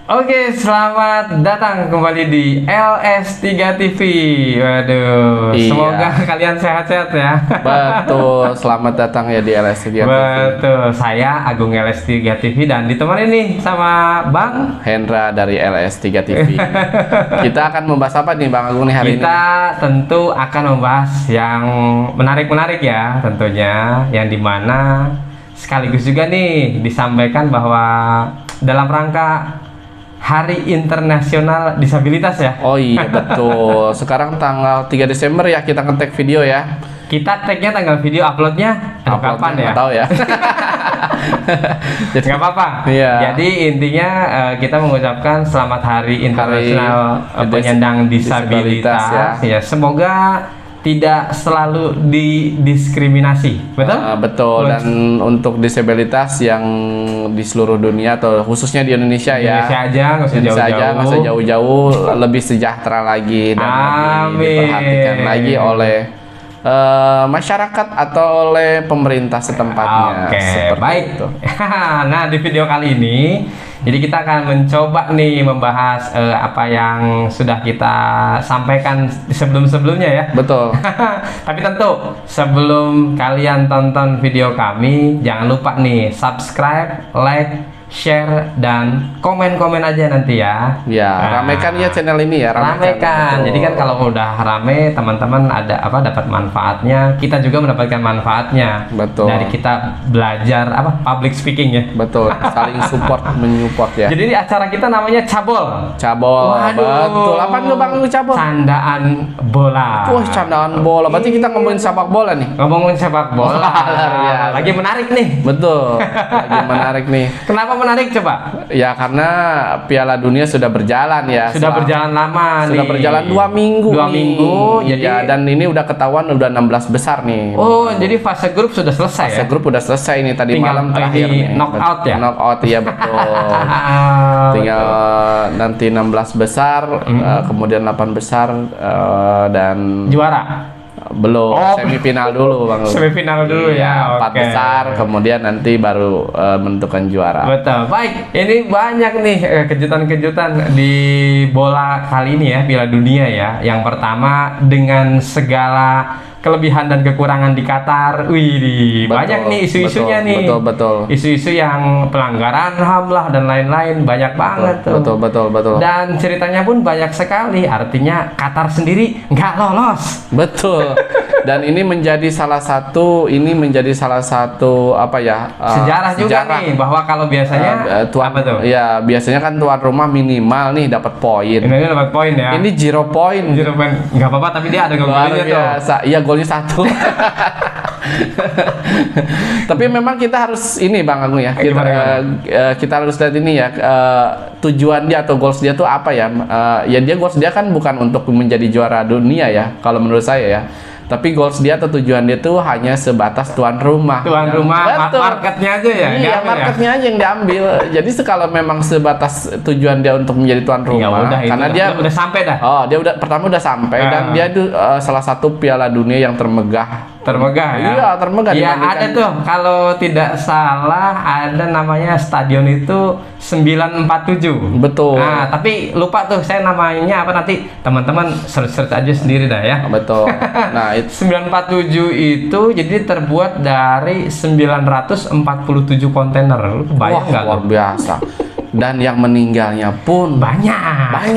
Oke, selamat datang kembali di LS3 TV. Waduh, Iya. semoga kalian sehat-sehat ya. Betul, selamat datang ya di LS3 TV. Betul, saya Agung LS3 TV dan ditemani nih sama Bang. Hendra dari LS3 TV. Kita akan membahas apa nih Bang Agung nih hari Kita tentu akan membahas yang menarik-menarik ya tentunya, yang dimana sekaligus juga nih disampaikan bahwa dalam rangka Hari Internasional Disabilitas ya. Oh iya betul. Sekarang tanggal 3 Desember ya kita nge-tag video ya. Kita tag-nya tanggal video, uploadnya kapan ya? Nggak tahu ya. Jadi nggak apa-apa. Iya. Jadi intinya kita mengucapkan selamat Hari Internasional Penyandang Disabilitas. Ya, semoga tidak selalu didiskriminasi, betul? Betul. Dan untuk disabilitas yang di seluruh dunia atau khususnya di Indonesia, Indonesia aja, nggak usah Indonesia aja jauh-jauh. nggak usah jauh-jauh, lebih sejahtera lagi dan lebih diperhatikan lagi oleh masyarakat atau oleh pemerintah setempatnya. Oke, Seperti baik. itu. Nah, di video kali ini, jadi kita akan mencoba nih membahas apa yang sudah kita sampaikan sebelum-sebelumnya ya. Betul. Tapi tentu sebelum kalian tonton video kami, jangan lupa nih subscribe, like, share, dan komen-komen aja nanti ya. Ya, ramekan ya channel ini ya. Ramekan. Betul. Jadi kan kalau udah rame, teman-teman ada apa dapat manfaatnya, kita juga mendapatkan manfaatnya. Betul. Dari kita belajar apa public speaking ya. Betul, saling support menyupport ya. Jadi ini acara kita namanya Cabol. Cabol. Waduh. Betul. Apa tuh Bang cabol? Candaan bola. Wah, candaan bola. Berarti kita ngomongin sepak bola nih. Ngomongin sepak bola. Luar biasa. Lagi menarik nih. Betul. Lagi menarik nih. Kenapa menarik coba? Ya karena Piala Dunia sudah berjalan ya. Sudah berjalan lama nih. Sudah berjalan 2 minggu. 2 minggu. Jadi dan ini udah ketahuan udah 16 besar nih. Oh, jadi fase grup sudah selesai Fase ya? grup udah selesai nih tadi Tinggal malam terakhir ini nih. knockout ya? Knockout ya betul. Tinggal nanti 16 besar, kemudian 8 besar dan Juara. belum semifinal dulu Bang. Semifinal dulu ya. 4 Oke. besar kemudian nanti baru menentukan juara. Betul. Baik, ini banyak nih kejutan-kejutan di bola kali ini ya, Piala Dunia ya. Yang pertama dengan segala kelebihan dan kekurangan di Qatar. Wih, banyak nih isu-isunya nih. Betul. Isu-isu yang pelanggaran HAM lah dan lain-lain, banyak banget tuh. Betul. Dan ceritanya pun banyak sekali. Artinya Qatar sendiri nggak lolos. Betul. Dan ini menjadi salah satu apa ya? Sejarah juga nih bahwa kalau biasanya tuan apa tuh? Ya, biasanya kan tuan rumah minimal nih dapat poin. Ini dapat poin ya. Ini 0 poin. Nggak apa-apa, tapi dia ada Luar golnya tuh. biasa. Iya, golnya 1. Tapi memang kita harus ini Bang Agung ya. Kita harus lihat ini ya, tujuan dia atau goals dia tuh apa ya? Ya dia goals dia kan bukan untuk menjadi juara dunia ya, kalau menurut saya ya. Tapi goals dia atau tujuan dia tuh hanya sebatas tuan rumah. Tuan rumah, marketnya aja ya. Iya, marketnya aja yang diambil. Jadi kalau memang sebatas tujuan dia untuk menjadi tuan rumah, Ya udah, karena dia udah sampai dah. Oh, dia pertama udah sampai dan dia itu salah satu Piala Dunia yang termegah ya. Iya, termegah. Iya, ada tuh kalau tidak salah ada namanya stadion itu 947. Betul. Nah, tapi lupa tuh saya namanya apa, nanti teman-teman search aja sendiri dah ya. Betul. Nah, 947 itu jadi terbuat dari 947 kontainer. Lu kebayang nggak? luar biasa. Dan yang meninggalnya pun Banyak.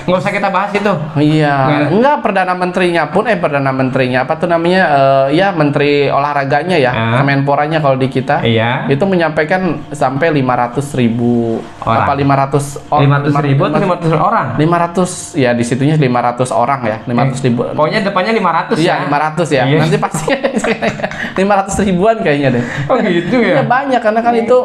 Nggak usah kita bahas itu. Iya. Enggak, Perdana Menterinya apa tuh namanya? Ya Menteri olahraganya ya, Kemenporanya kalau di kita. Iya. Itu menyampaikan sampai 500.000 orang. Apa 500 500.000 atau 500 orang? 500 ya, di situnya 500 orang ya, 500.000. Pokoknya depannya 500 Iya, ya. 500 ya. Iya. Nanti pasti 500 ribuan kayaknya deh. Oh gitu ya. Ya banyak karena kan itu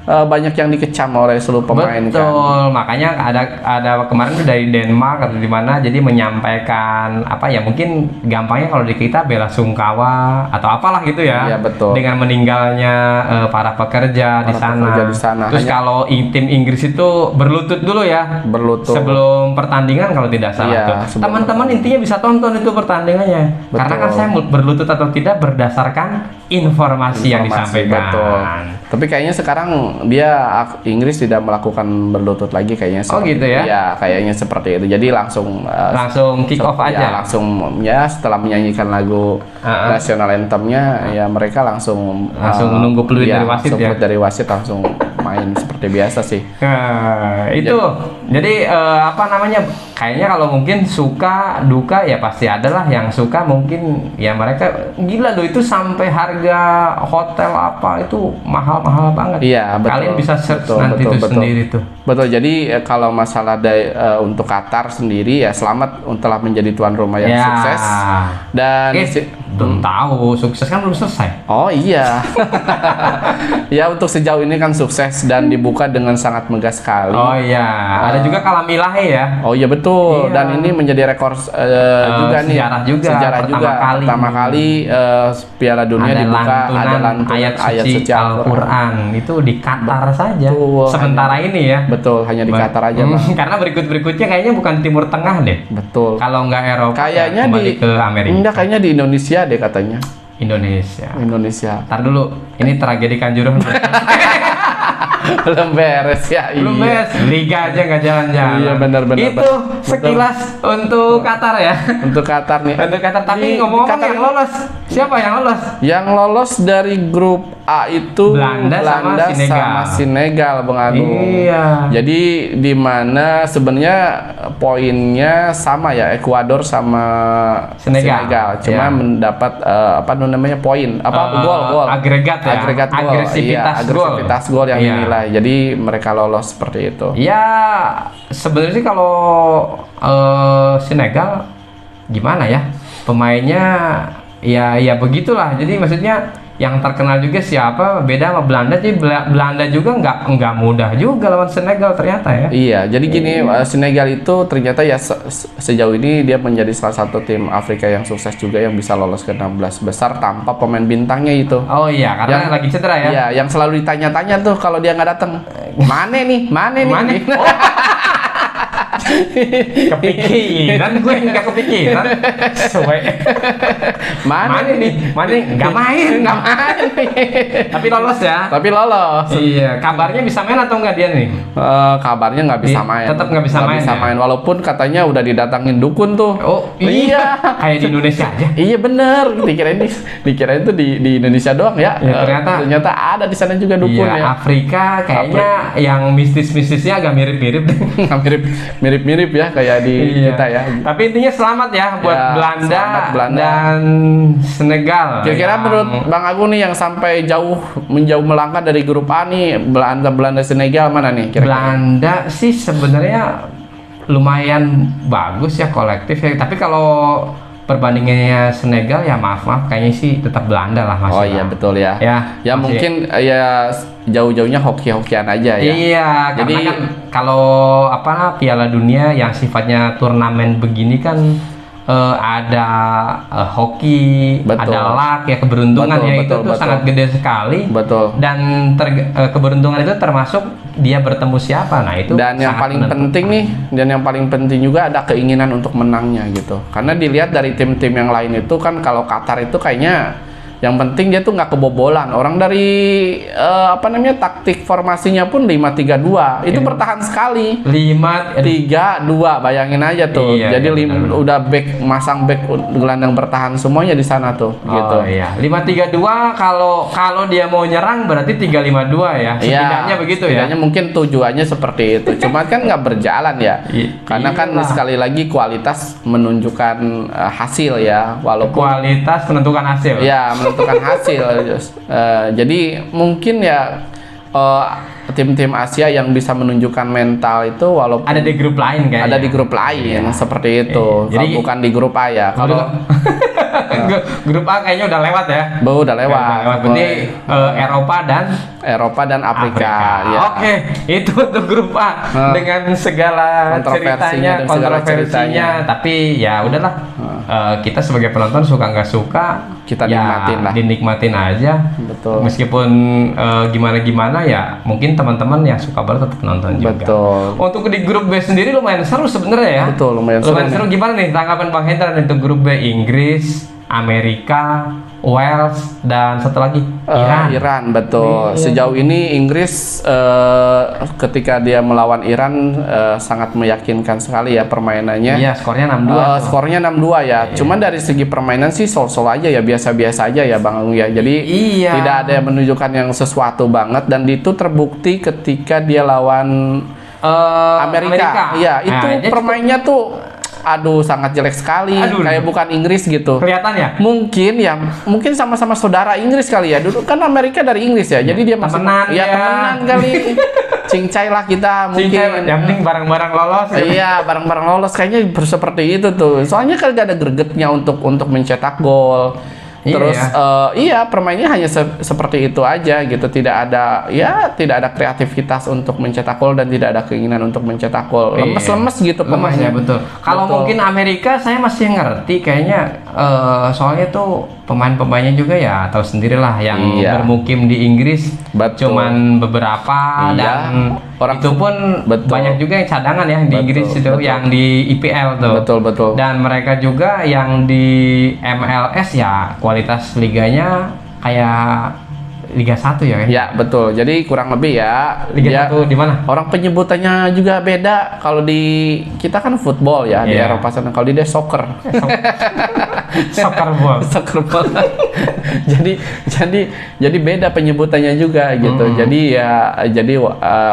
banyak yang dikecam oleh seluruh pemain. Betul, makanya ada kemarin tuh dari Denmark atau di mana, jadi menyampaikan apa ya, mungkin gampangnya kalau di kita bela sungkawa atau apalah gitu ya. Iya, betul. Dengan meninggalnya para pekerja di sana. Terus Hanya kalau tim Inggris itu berlutut dulu ya. berlutut. Sebelum pertandingan kalau tidak salah Iya, tuh. Teman-teman intinya bisa tonton itu pertandingannya. Betul. Karena kan saya berlutut atau tidak berdasarkan informasi yang disampaikan. Betul. Tapi kayaknya sekarang Inggris tidak melakukan berlutut lagi kayaknya. Oh, gitu ya? Iya, kayaknya seperti itu. Jadi langsung kick off aja. Langsung ya setelah menyanyikan lagu national anthemnya ya mereka langsung menunggu peluit dari wasit ya. Peluit dari wasit langsung main seperti biasa sih. Itu jadi apa namanya? Kayaknya kalau mungkin suka duka ya pasti adalah yang suka mungkin ya mereka gila loh itu sampai harga hotel apa itu mahal-mahal banget. Iya, betul. Kalian bisa search nanti itu sendiri tuh. Betul. Jadi kalau masalah untuk Qatar sendiri ya selamat telah menjadi tuan rumah yang sukses. Dan belum tahu sukses kan belum selesai. Oh iya. Ya untuk sejauh ini kan sukses dan dibuka dengan sangat megah sekali. Oh iya. Ada juga Kalam Ilahi ya. Oh iya betul. Iya. Dan ini menjadi rekor juga nih. Sejarah juga. Pertama kali Piala Dunia dibuka ada lantunan ayat suci Al-Qur'an itu di Qatar saja. Betul, sementara ini ya. Betul, hanya di Qatar aja, Bang. Karena berikutnya kayaknya bukan Timur Tengah deh. Betul. Kalau nggak Eropa kayaknya kembali ke Amerika. Enggak, kayaknya di Indonesia deh katanya. Indonesia. Ntar dulu, ini tragedi Kanjuruhan. Belum beres ya. Belum beres. Liga aja nggak jalan-jalan. Iya benar-benar. Itu sekilas untuk Qatar ya. Untuk Qatar nih. Untuk Qatar. Tapi ngomong-ngomong yang lolos, siapa yang lolos? Yang lolos dari grup A itu Belanda sama Senegal, Bang Agung. Iya. Jadi di mana sebenarnya poinnya sama ya, Ekuador sama Senegal. Cuma mendapat poin gol agregat ya. Gol. Agresivitas gol yang dinilai. Jadi mereka lolos seperti itu. Ya sebenarnya sih kalau Senegal gimana ya, pemainnya ya begitulah. Jadi maksudnya yang terkenal juga siapa, beda sama Belanda. Jadi Belanda juga nggak mudah juga lawan Senegal ternyata ya. Iya, jadi gini, Senegal itu ternyata ya sejauh ini dia menjadi salah satu tim Afrika yang sukses juga yang bisa lolos ke 16 besar tanpa pemain bintangnya itu. Oh iya, karena lagi cedera ya. Iya, yang selalu ditanya-tanya tuh kalau dia nggak datang. Mana nih? Kepikiran gue nggak kepikiran. Mana nggak main. Tapi lolos ya. Iya, kabarnya bisa main atau nggak dia nih? Kabarnya nggak bisa main. Tetap nggak bisa main. Walaupun katanya udah didatangin dukun tuh. Oh iya. Kayak di Indonesia aja. Iya bener. Dikirain tuh di Indonesia doang ya. Ternyata ada di sana juga dukun ya. Afrika kayaknya yang mistis-mistisnya agak mirip-mirip. Mirip ya kayak di kita ya. Tapi intinya selamat ya buat Belanda dan Senegal. Kira-kira menurut Bang Agung nih yang sampai menjauh melangkah dari grup A nih, Belanda Senegal mana nih kira-kira? Belanda sih sebenarnya lumayan bagus ya kolektif ya. Tapi kalau perbandingannya Senegal ya maaf kayaknya sih tetap Belanda lah masih. Oh iya betul ya. Ya mungkin ya jauh-jauhnya hoki-hokian aja ya. Iya, jadi kan kalau Piala Dunia yang sifatnya turnamen begini kan ada hoki, ada luck ya, keberuntungan itu sangat gede sekali. Betul. Dan keberuntungan itu termasuk dia bertemu siapa. Nah itu. Dan yang paling penting juga ada keinginan untuk menangnya gitu. Karena dilihat dari tim-tim yang lain itu kan kalau Qatar itu kayaknya yang penting dia tuh nggak kebobolan. Orang dari taktik formasinya pun 5-3-2 itu bertahan sekali. 5-3-2 bayangin aja tuh. Iya, jadi udah masang back gelandang bertahan semuanya di sana tuh. Gitu. Iya. 5-3-2 kalau dia mau nyerang berarti 3-5-2 ya. Setidaknya begitu ya. Setidaknya mungkin tujuannya seperti itu. Cuma kan nggak berjalan ya. Karena kan sekali lagi kualitas menunjukkan hasil ya. Walaupun kualitas menentukan hasil. Ya, menentukan hasil. Jadi mungkin ya tim-tim Asia yang bisa menunjukkan mental itu walaupun ada di grup lain kayaknya. Ada di grup lain seperti itu. Jadi bukan di grup A ya. Kalau grup A kayaknya udah lewat ya. Udah lewat. Berarti Eropa dan Afrika. Ya. Oke, itu untuk grup A dengan segala kontroversinya. Tapi ya udahlah. Kita sebagai penonton suka nggak suka kita dinikmatin aja. Betul. Meskipun gimana ya mungkin teman-teman yang suka bola tetap nonton juga. Betul. Untuk di grup B sendiri lumayan seru sebenarnya ya. Betul, lumayan seru. Gimana nih tanggapan Bang Hendra untuk grup B? Inggris, Amerika, Wales, dan satu lagi Iran, betul. Iya. Sejauh ini Inggris ketika dia melawan Iran sangat meyakinkan sekali ya permainannya. Iya, skornya 6-2 tuh. Skornya 6-2 ya. Cuman dari segi permainan sih sol-sol aja ya, biasa-biasa aja ya Bang Agung ya. Jadi Iya. tidak ada yang menunjukkan yang sesuatu banget, dan itu terbukti ketika dia lawan Amerika. Iya, itu Nah, dia permainnya tuh aduh sangat jelek sekali. Aduh. Kayak bukan Inggris gitu. kelihatan ya. Mungkin sama-sama saudara Inggris kali ya. Dulu kan Amerika dari Inggris ya. Jadi dia masih Temenan ya dia. temenan kali. Cincai lah kita mungkin. Cincai, yang penting bareng-bareng lolos. Gitu. Iya, bareng-bareng lolos kayaknya seperti itu tuh. Soalnya kan gak ada gregetnya untuk mencetak gol. Iya, Terus ya. permainnya hanya seperti itu aja gitu. Tidak ada kreativitas untuk mencetak gol dan tidak ada keinginan untuk mencetak gol. Iya. Lemes-lemes gitu Lemes pemainnya. ya, betul. Kalau Betul. mungkin Amerika saya masih ngerti kayaknya, soalnya tuh pemain-pemainnya juga ya tahu sendirilah yang Iya. bermukim di Inggris. Betul. Cuman beberapa Iya. dan Orang- itu pun Betul. banyak juga yang cadangan ya di Betul, Inggris itu, betul. yang di IPL tuh. Betul. Dan mereka juga yang di MLS ya kualitas liganya kayak Liga 1 ya kan? Ya, betul. Jadi kurang lebih ya. Liga dia- 1 di mana? Orang penyebutannya juga beda. Kalau di kita kan football ya di Iya. Eropa sana. Kalau di dia soccer. Soccer ball. Soccer ball. jadi beda penyebutannya juga gitu. Jadi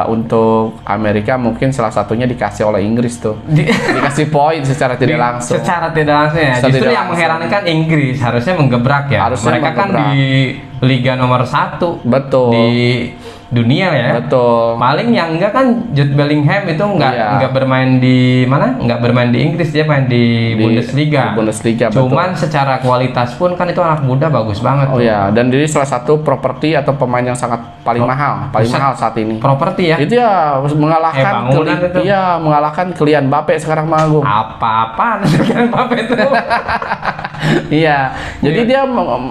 untuk Amerika mungkin salah satunya dikasih oleh Inggris tuh. Dikasih poin secara tidak langsung. Secara tidak langsung ya. Secara Justru tidak yang langsung. mengherankan Inggris harusnya menggebrak ya. Harusnya Mereka kan menggebrak. di Liga nomor 1 Betul. di dunia ya. Betul. Paling yang enggak kan Jude Bellingham itu Iya. enggak bermain di mana? Enggak bermain di Inggris, dia main di Bundesliga. di Bundesliga, betul. Cuman secara kualitas pun kan itu anak muda bagus banget. Oh tuh. ya, dan ini salah satu properti atau pemain yang sangat paling mahal Buset. saat ini. Properti ya. Itu ya mengalahkan bangunan itu. mengalahkan Kylian Mbappe sekarang mah Agung. Apa-apaan sekarang Mbappe itu. Iya. Jadi dia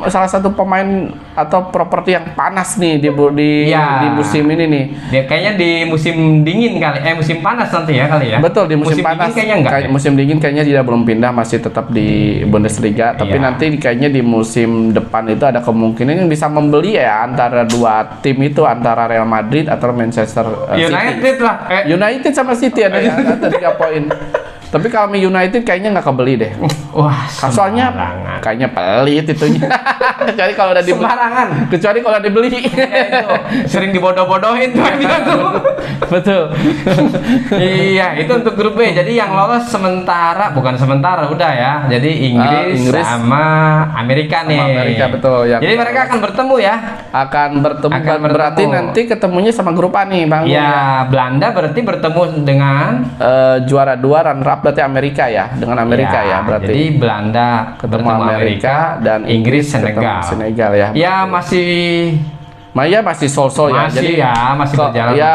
salah satu pemain atau properti yang panas nih di Iya. musim ini nih. Dia kayaknya di musim dingin kali, musim panas nanti ya kali ya. Betul, di musim panas. dingin kayaknya enggak. ya? Musim dingin kayaknya dia belum pindah, masih tetap di Bundesliga, tapi Iya. nanti kayaknya di musim depan itu ada kemungkinan yang bisa membeli ya antara dua tim itu, antara Real Madrid atau Manchester City. United lah. United sama City ada 3 poin. Tapi kalau United kayaknya nggak kebeli deh. Wah, Soalnya sembarangan. kayaknya pelit itunya. Kecuali kalau udah dibeli. Sembarangan. Kecuali kalau udah dibeli. Itu sering dibodoh-bodohin tuh dia tuh. Betul. Iya, itu untuk grup B. Jadi yang lolos bukan sementara udah ya. Jadi Inggris, Inggris sama Amerika nih. Amerika, betul, yang Jadi mereka akan bertemu ya. Akan bertemu. Akan Berarti bertemu. nanti ketemunya sama grup A nih, Bang. Ya, Belanda berarti bertemu dengan Juara 2 runner up berarti Amerika ya, dengan Amerika ya, berarti. Jadi Belanda ketemu bertemu Amerika dan Inggris ketemu Senegal. Senegal ya. Ya masih Maya masih sol-sol ya. Masih ya, masih berjalan. Ya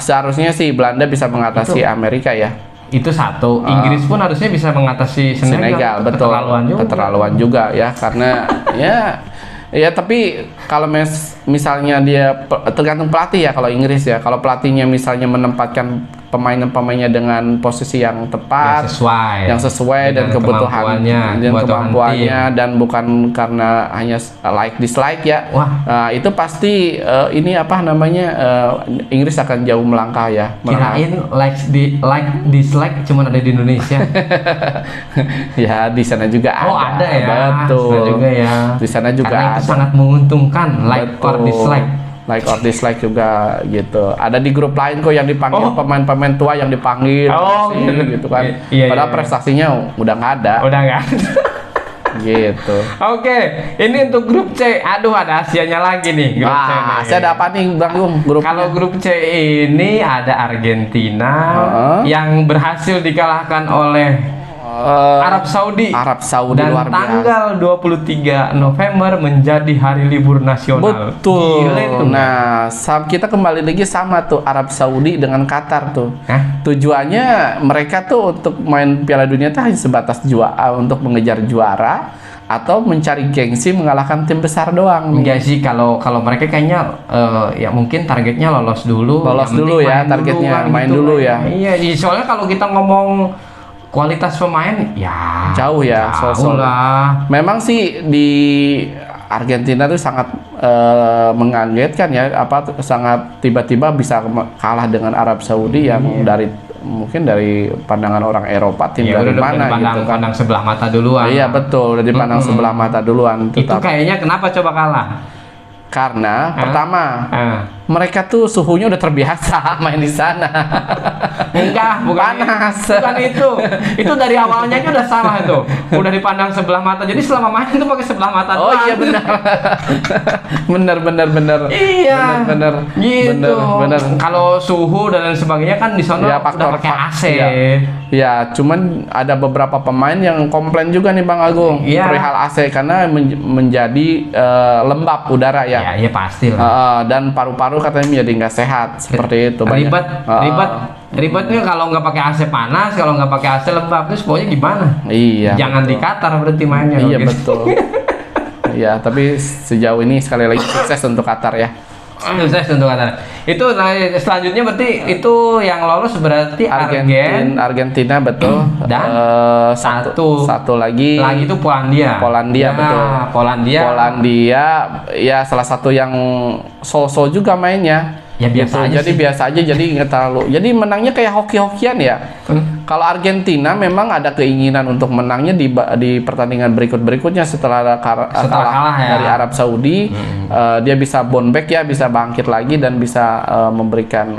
seharusnya sih Belanda bisa mengatasi Amerika ya. itu satu. Inggris pun harusnya bisa mengatasi Senegal, betul. Keterlaluan juga ya, karena ya tapi kalau misalnya dia tergantung pelatih ya kalau Inggris ya. Kalau pelatihnya misalnya menempatkan pemainnya dengan posisi yang tepat, yang sesuai dan kebutuhan dan kemampuannya dan bukan karena hanya like dislike ya. Wah. Itu pasti Inggris akan jauh melangkah ya. Kirain like dislike cuma ada di Indonesia. Ya di sana juga ada. Oh ada ya. Betul. Di sana juga ya. Di sana juga karena ada. itu sangat menguntungkan like or Betul. dislike. Like or dislike juga gitu. Ada di grup lain kok yang dipanggil pemain-pemain tua yang dipanggil gitu kan. Iya, Padahal prestasinya udah nggak ada. Udah nggak ada. Gitu. Oke, ini untuk grup C. Aduh, ada Asianya lagi nih grup C. nih. Saya ada apa nih Bang Yung? Kalau grup C ini ada Argentina yang berhasil dikalahkan oleh Arab Saudi. Dan luar biasa. Tanggal 23 November menjadi hari libur nasional. Betul. Gila itu. Nah, kita kembali lagi sama tuh Arab Saudi dengan Qatar tuh. Tujuannya mereka tuh untuk main Piala Dunia tuh hanya sebatas untuk mengejar juara atau mencari gengsi mengalahkan tim besar doang. Enggak sih, kalau mereka kayaknya ya mungkin targetnya lolos dulu. Targetnya main gitu, dulu ya. Iya, soalnya kalau kita ngomong kualitas pemain ya jauh ya, jauh lah. Memang sih di Argentina tuh sangat mengagetkan ya, sangat tiba-tiba bisa kalah dengan Arab Saudi yang mungkin dari pandangan orang Eropa tim Ya, dari udah mana gitu kan. pandang sebelah mata duluan. Iya betul, udah dipandang sebelah mata duluan. Itu kayaknya kenapa coba kalah? Karena pertama mereka tuh suhunya udah terbiasa main di sana. Enggak, bukan Panas. Bukan itu. Itu dari awalnya aja udah salah itu. Udah dipandang sebelah mata. Jadi selama main itu pakai sebelah mata Oh doang. iya benar. benar. Iya. Benar. Gitu. Benar. Kalau suhu dan lain sebagainya kan di sana Ya, udah pakai AC. Iya. Ya, cuman ada beberapa pemain yang komplain juga nih Bang Agung Iya. perihal AC karena menjadi lembab udara ya. Ya, iya pasti lah. Dan paru-paru katanya menjadi nggak sehat seperti itu. Banyak. Ribetnya kalau nggak pakai AC panas, kalau nggak pakai AC lembab, terus pokoknya gimana? Iya. Jangan betul. di Qatar berarti mainnya. Iya gitu. betul. Iya, tapi sejauh ini sekali lagi sukses untuk Qatar ya. Sukses untuk Qatar. Itu selanjutnya berarti itu yang lolos berarti Argentina betul. Dan satu lagi itu Polandia. Polandia betul. Polandia ya salah satu yang so-so juga mainnya. Ya biasa aja jadi sih. biasa aja, jadi nggak terlalu. Jadi menangnya kayak hoki-hokian ya. Kalau Argentina memang ada keinginan untuk menangnya di pertandingan berikutnya setelah kalah ya. dari Arab Saudi. Dia bisa bounce back ya, bisa bangkit lagi dan bisa memberikan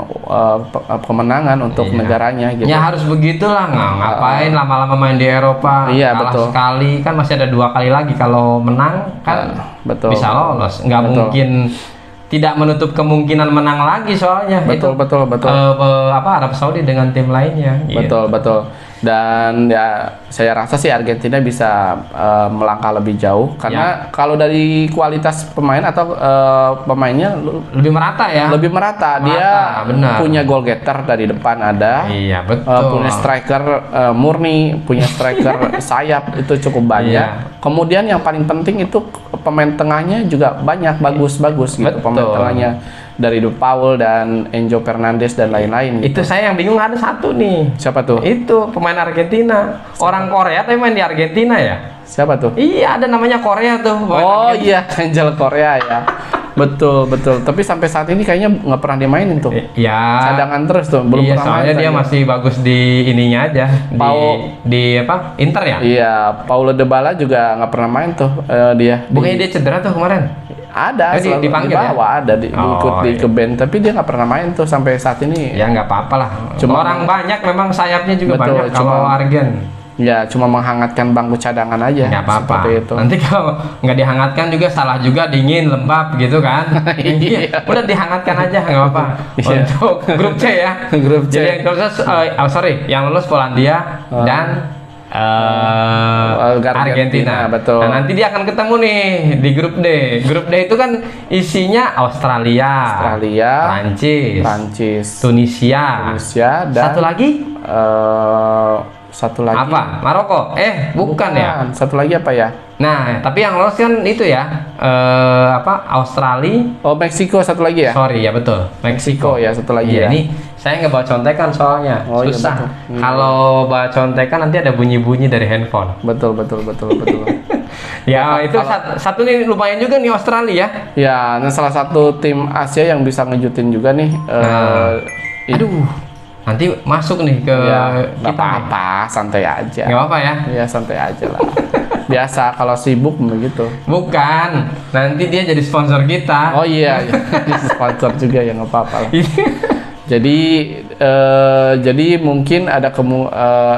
kemenangan untuk negaranya gitu. Ya harus begitulah, ngapain lama-lama main di Eropa. Iya, kalah betul. sekali kan masih ada 2 kali lagi, kalau menang kan betul. bisa lolos. Nggak Betul. mungkin, tidak menutup kemungkinan menang lagi soalnya. Betul. Arab Saudi dengan tim lainnya. Betul. Dan ya saya rasa sih Argentina bisa melangkah lebih jauh karena kalau dari kualitas pemain atau pemainnya Lebih merata ya. lebih merata. Dia benar. punya goal getter dari depan ada. Iya betul. Punya striker murni, punya striker sayap itu cukup banyak. Iya. Kemudian yang paling penting itu pemain tengahnya juga banyak bagus gitu. Betul. Pemain tengahnya dari De Paul dan Enzo Fernandez dan lain-lain. Itu saya yang bingung, ada satu nih. Siapa tuh? Itu pemain Argentina. Orang Korea tapi main di Argentina ya? Siapa tuh? Iya, ada namanya Korea tuh. Oh iya, Angel Korea ya. Betul. Tapi sampai saat ini kayaknya nggak pernah dimainin tuh. Iya. Cadangan terus tuh, belum Iya, pernah soalnya main. dia masih bagus di ininya aja. Di apa? Inter ya? Iya, Paulo Dybala juga nggak pernah main tuh dia. Bukannya dia cedera tuh kemarin? Ada, selalu dipanggil dibawa, ada ikut iya. ke band, tapi dia nggak pernah main tuh sampai saat ini. Ya nggak apa-apa lah. Cuma orang banyak memang, sayapnya juga Betul, banyak kalau Argen. Ya cuma menghangatkan bangku cadangan aja. Nggak apa-apa. Seperti itu. Nanti kalau nggak dihangatkan juga salah juga, dingin, lembab gitu kan. Iya. Udah dihangatkan aja nggak apa-apa. Iya. Untuk grup C ya. Grup C. Jadi yang lolos, yang lolos Polandia dan Argentina. Betul. Nah, nanti dia akan ketemu nih di grup D. Grup D itu kan isinya Australia, Prancis, Tunisia, dan satu lagi apa? Maroko? Bukan ya. Satu lagi apa ya? Nah, tapi yang lolos kan itu ya, Australia. Oh, Meksiko satu lagi ya? Sorry ya, betul. Meksiko ya, satu lagi ya. Ini saya nggak bawa contekan soalnya. Oh, susah. iya, betul. Kalau bawa contekan nanti ada bunyi-bunyi dari handphone. Betul. Ya, itu satu nih lumayan juga nih Australia. Ya, nah salah satu tim Asia yang bisa ngejutin juga nih. Aduh, nanti masuk nih ke nggak kita. apa-apa, santai aja. Nggak apa-apa ya? Ya santai aja lah. Biasa kalau sibuk begitu. Bukan, nanti dia jadi sponsor kita. Oh iya, sponsor juga ya, nggak apa-apa lah. Jadi mungkin ada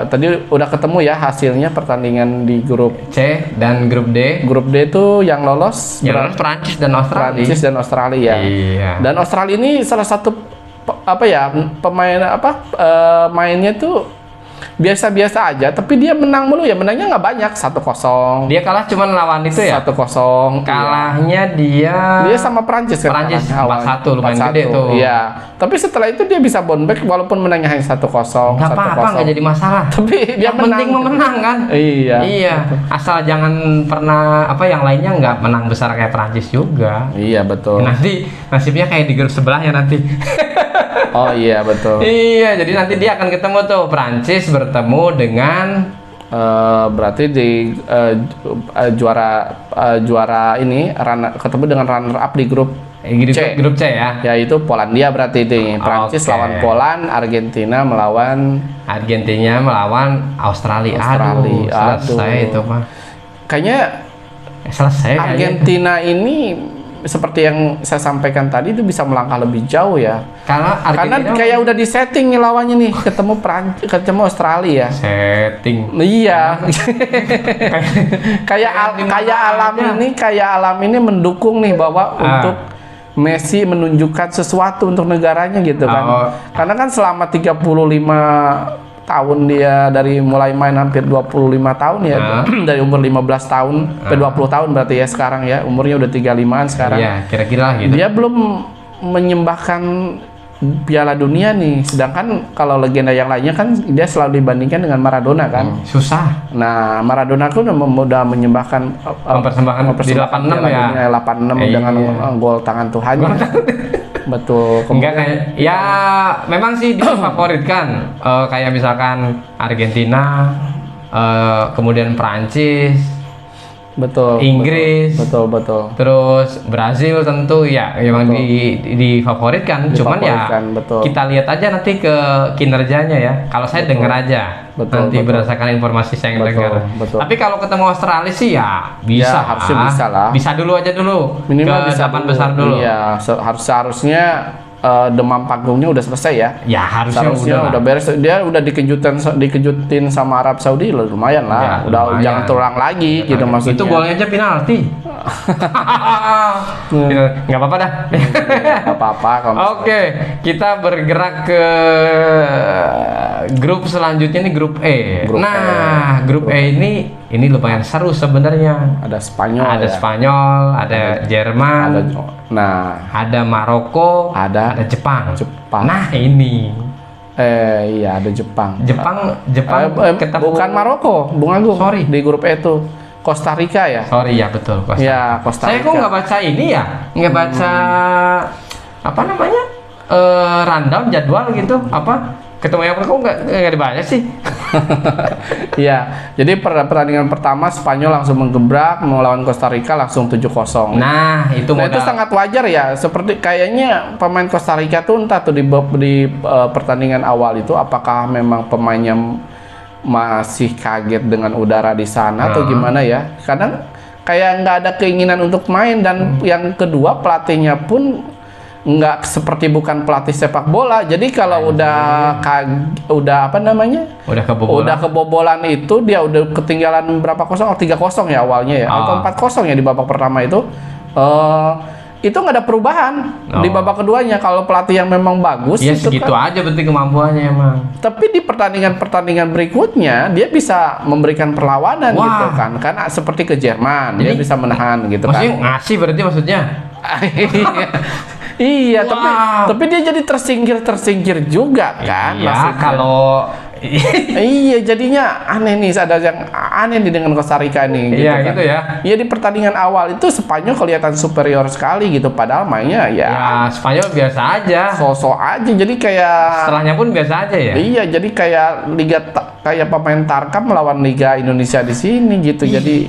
tadi udah ketemu ya hasilnya pertandingan di grup C dan grup D. Grup D itu yang lolos Prancis dan Australia. Prancis dan Australia. Iya. Dan Australia ini salah satu pemain mainnya tuh biasa-biasa aja, tapi dia menang mulu ya, menangnya nggak banyak, 1-0. Dia kalah cuman lawan itu ya? 1-0. Kalahnya dia sama Prancis kan? Prancis 4-1, lumayan gede tuh. Iya. Tapi setelah itu dia bisa bounce back walaupun menangnya hanya 1-0. Nggak apa-apa, nggak jadi masalah. Tapi dia yang penting memenang kan? Iya. Asal jangan pernah yang lainnya nggak menang besar kayak Prancis juga. Iya betul. Nanti nasibnya kayak di grup sebelahnya nanti. Oh iya betul. Iya, jadi nanti dia akan ketemu tuh, Prancis bertemu dengan Berarti di juara ini ketemu dengan runner up di grup C. Grup C ya. Yaitu Polandia berarti ini. Prancis Oke. lawan Poland, Argentina melawan Argentina melawan Australia. Australia. Aduh, selesai Aduh. itu mah. kayaknya Selesai kayaknya. Argentina ini seperti yang saya sampaikan tadi itu bisa melangkah lebih jauh ya. Karena Karena Argentina kayak udah di setting nih lawannya nih, ketemu Australia. setting. Iya. kayak alam ini mendukung nih bahwa untuk Messi menunjukkan sesuatu untuk negaranya gitu kan. Oh. Karena kan selama 35 tahun dia dari mulai main hampir 25 tahun ya. Dari umur 15 tahun sampai 20 tahun berarti ya sekarang ya. Umurnya udah 35-an sekarang. Iya, kira-kira gitu. Dia belum menyembahkan Piala Dunia nih. Sedangkan kalau legenda yang lainnya kan dia selalu dibandingkan dengan Maradona kan. Susah. Nah, Maradona kan udah menyembahkan Mempersembahkan di 86 ya. Piala Dunia 86 dengan gol tangan Tuhannya. Betul. Enggak kayak ya memang sih difavoritkan kayak misalkan Argentina, kemudian Prancis, Betul. Inggris, Betul. terus Brazil tentu ya memang difavoritkan. Cuman ya Difavoritkan, betul. kita lihat aja nanti ke kinerjanya ya. Kalau saya dengar aja nanti berdasarkan informasi saya yang dengar. Betul. Tapi kalau ketemu Australia sih ya bisa. Ya, harusnya bisa lah. Bisa dulu aja dulu. Minimal ke bisa 8 besar dulu. Iya, seharusnya demam panggungnya udah selesai ya. Ya harusnya Seharusnya udah. udah beres. Dia udah dikejutin sama Arab Saudi lumayan lah. Ya, udah lumayan. jangan terulang lagi gitu maksudnya. Itu golnya aja penalti. Nggak apa-apa dah. Nggak apa-apa kalau Oke, kita bergerak ke grup selanjutnya nih grup E. Grup Grup E ini lumayan seru sebenarnya. ada Spanyol Ada ya. Spanyol, ada Jerman, ada Maroko, ada Jepang. Jepang. Nah, ini Iya ada Jepang. Jepang ketemu Bukan Maroko, Bung Agung. Sorry. Di grup E itu Costa Rica ya. Sorry ya betul. Costa Ya, Costa Saya Rica. kok nggak baca ini ya, nggak baca apa namanya rundown jadwal gitu apa ketemu yang kok nggak dibaca sih. Iya. Jadi pertandingan pertama Spanyol langsung menggebrak melawan Costa Rica langsung 7-0. Nah itu Nah, itu modal. sangat wajar ya. Seperti kayaknya pemain Costa Rica tuh entah tuh di pertandingan awal itu apakah memang pemainnya masih kaget dengan udara di sana atau gimana ya? Kadang kayak nggak ada keinginan untuk main dan yang kedua pelatihnya pun nggak seperti bukan pelatih sepak bola. Jadi kalau udah apa namanya? Udah kebobolan. Udah kebobolan itu dia udah ketinggalan berapa 0? 3-0 ya awalnya ya. Atau 4-0 ya di babak pertama itu. Itu nggak ada perubahan di babak keduanya. Kalau pelatih yang memang bagus Ya itu segitu kan. aja berarti kemampuannya emang. Tapi di pertandingan berikutnya dia bisa memberikan perlawanan Wah. gitu kan. Karena seperti ke Jerman dia Jadi, bisa menahan gitu Maksudnya kan. ngasih berarti maksudnya. Iya, Wow. tapi dia jadi tersingkir juga kan. Ya maksudnya. kalau Iya, jadinya aneh nih, ada yang aneh nih dengan Costa Rica nih. Iya, kan. gitu ya. Iya, di pertandingan awal itu Spanyol kelihatan superior sekali gitu, padahal mainnya ya Spanyol biasa aja. sosok aja. Jadi kayak Setelahnya pun biasa aja ya. iya, jadi kayak kayak pemain Tarkam melawan Liga Indonesia di sini gitu. Jadi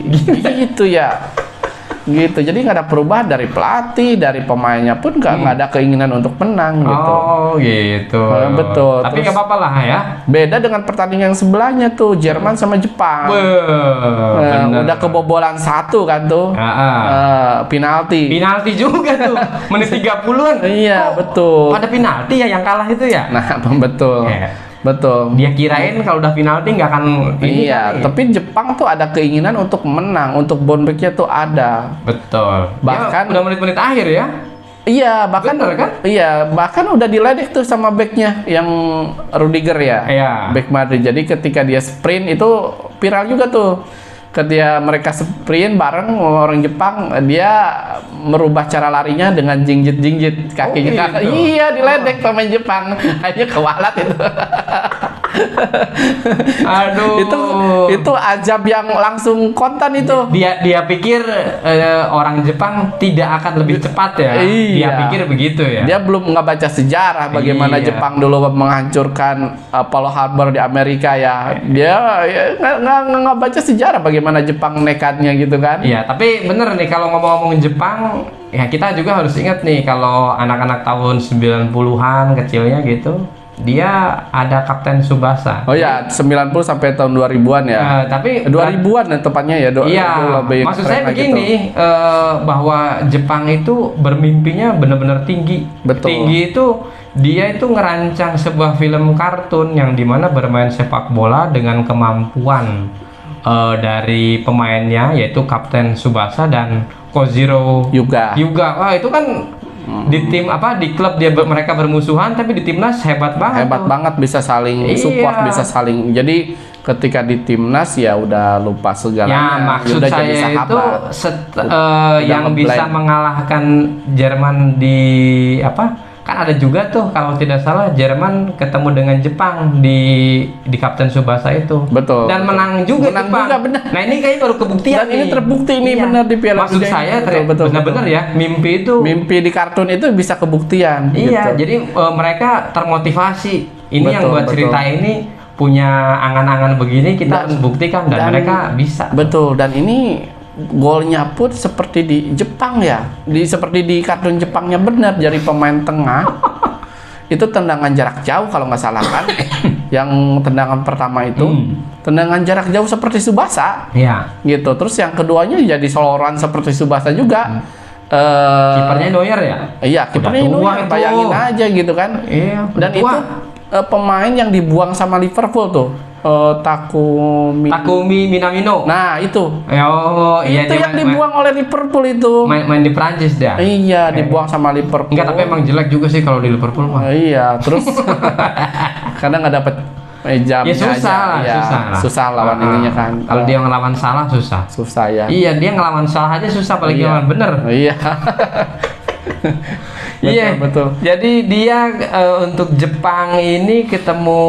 gitu ya. Gitu. Jadi nggak ada perubahan dari pelatih, dari pemainnya pun nggak ada keinginan untuk menang gitu. Oh gitu. Betul. Tapi Terus- nggak apa-apa lah ya. Beda dengan pertandingan sebelahnya tuh Jerman sama Jepang. Bener. Udah kebobolan 1 kan tuh. Penalti. Penalti juga tuh. Menit 30-an. Iya, Kok betul. Pada penalti ya yang kalah itu ya. Nah, betul. Betul. Dia kirain kalau udah penalti nggak akan ini Iya, kali. tapi Jepang tuh ada keinginan untuk menang, untuk bounce back-nya tuh ada. Betul. Bahkan- udah menit-menit akhir ya. Iya, bahkan Bener kan? Iya, bahkan udah diledek tuh sama backnya yang Rudiger ya. Iya. Back Madrid. Jadi ketika dia sprint itu viral juga tuh. Ketika mereka sprint bareng orang Jepang, dia merubah cara larinya dengan jinjit-jinjit kakinya. Oh, gitu. Iya, diledek pemain Jepang. Kayaknya kewalat itu. Aduh. Itu ajab yang langsung kontan itu. Dia pikir orang Jepang tidak akan lebih cepat ya. Iya. Dia pikir begitu ya. Dia belum nggak baca sejarah bagaimana Iya. Jepang dulu menghancurkan Pearl Harbor di Amerika ya. Dia nggak baca sejarah bagaimana Jepang nekatnya gitu kan. Iya, tapi bener nih kalau ngomong-ngomong Jepang, ya kita juga harus ingat nih kalau anak-anak tahun 90-an kecilnya gitu, dia ada Kapten Tsubasa. Oh ya, 90 sampai tahun 2000-an ya. Tapi 2000-an ya tepatnya ya. iya, itu lebih maksud keren saya lagi begini, bahwa Jepang itu bermimpinya benar-benar tinggi. Betul. Tinggi itu dia itu ngerancang sebuah film kartun yang dimana bermain sepak bola dengan kemampuan dari pemainnya yaitu Kapten Tsubasa dan Kojiro Yuga. Wah itu kan di tim di klub mereka bermusuhan tapi di timnas hebat banget. Hebat banget, bisa saling support, Iya. bisa saling. Jadi ketika di timnas ya udah lupa Ya segalanya. maksud udah jadi saya itu sahabat. yang ngeblend. bisa mengalahkan Jerman di kan ada juga tuh kalau tidak salah Jerman ketemu dengan Jepang di Kapten Tsubasa itu. Betul, Dan betul. menang juga Menang Jepang. juga, benar. Nah ini kayaknya baru kebuktian Dan ini nih. terbukti ini Iya. benar di Piala Maksud Dunia. saya Betul, benar-benar ya mimpi itu. Mimpi di kartun itu bisa kebuktian. Iya, gitu. jadi mereka termotivasi. Ini yang Betul, buat betul. cerita ini punya angan-angan begini kita Dan- harus buktikan dan mereka bisa. Betul, dan ini golnya pun seperti di Jepang ya. Seperti di kartun Jepangnya benar, dari pemain tengah. Itu tendangan jarak jauh kalau nggak salah kan. Yang tendangan pertama itu tendangan jarak jauh seperti Tsubasa Iya. gitu. Terus yang keduanya jadi soloran seperti Tsubasa juga. Kipernya Neuer ya? Iya, kipernya Udah tua Neuer, itu. bayangin aja gitu kan. Iya, Dan tua. itu pemain yang dibuang sama Liverpool tuh, Takumi Minamino. Nah, itu. Oh, iya Itu dia yang dibuang oleh Liverpool itu. main di Prancis dia. Iya, dibuang sama Liverpool. Enggak, tapi emang jelek juga sih kalau di Liverpool mah. Iya, terus kadang nggak dapet jamnya Ya susah lah, aja. Iya, susah lah. lawan ininya kan. Kalau dia ngelawan salah susah. Susah ya. Iya, dia ngelawan salah aja susah apalagi Iya. ngelawan bener. Iya. Iya, betul. Jadi dia untuk Jepang ini ketemu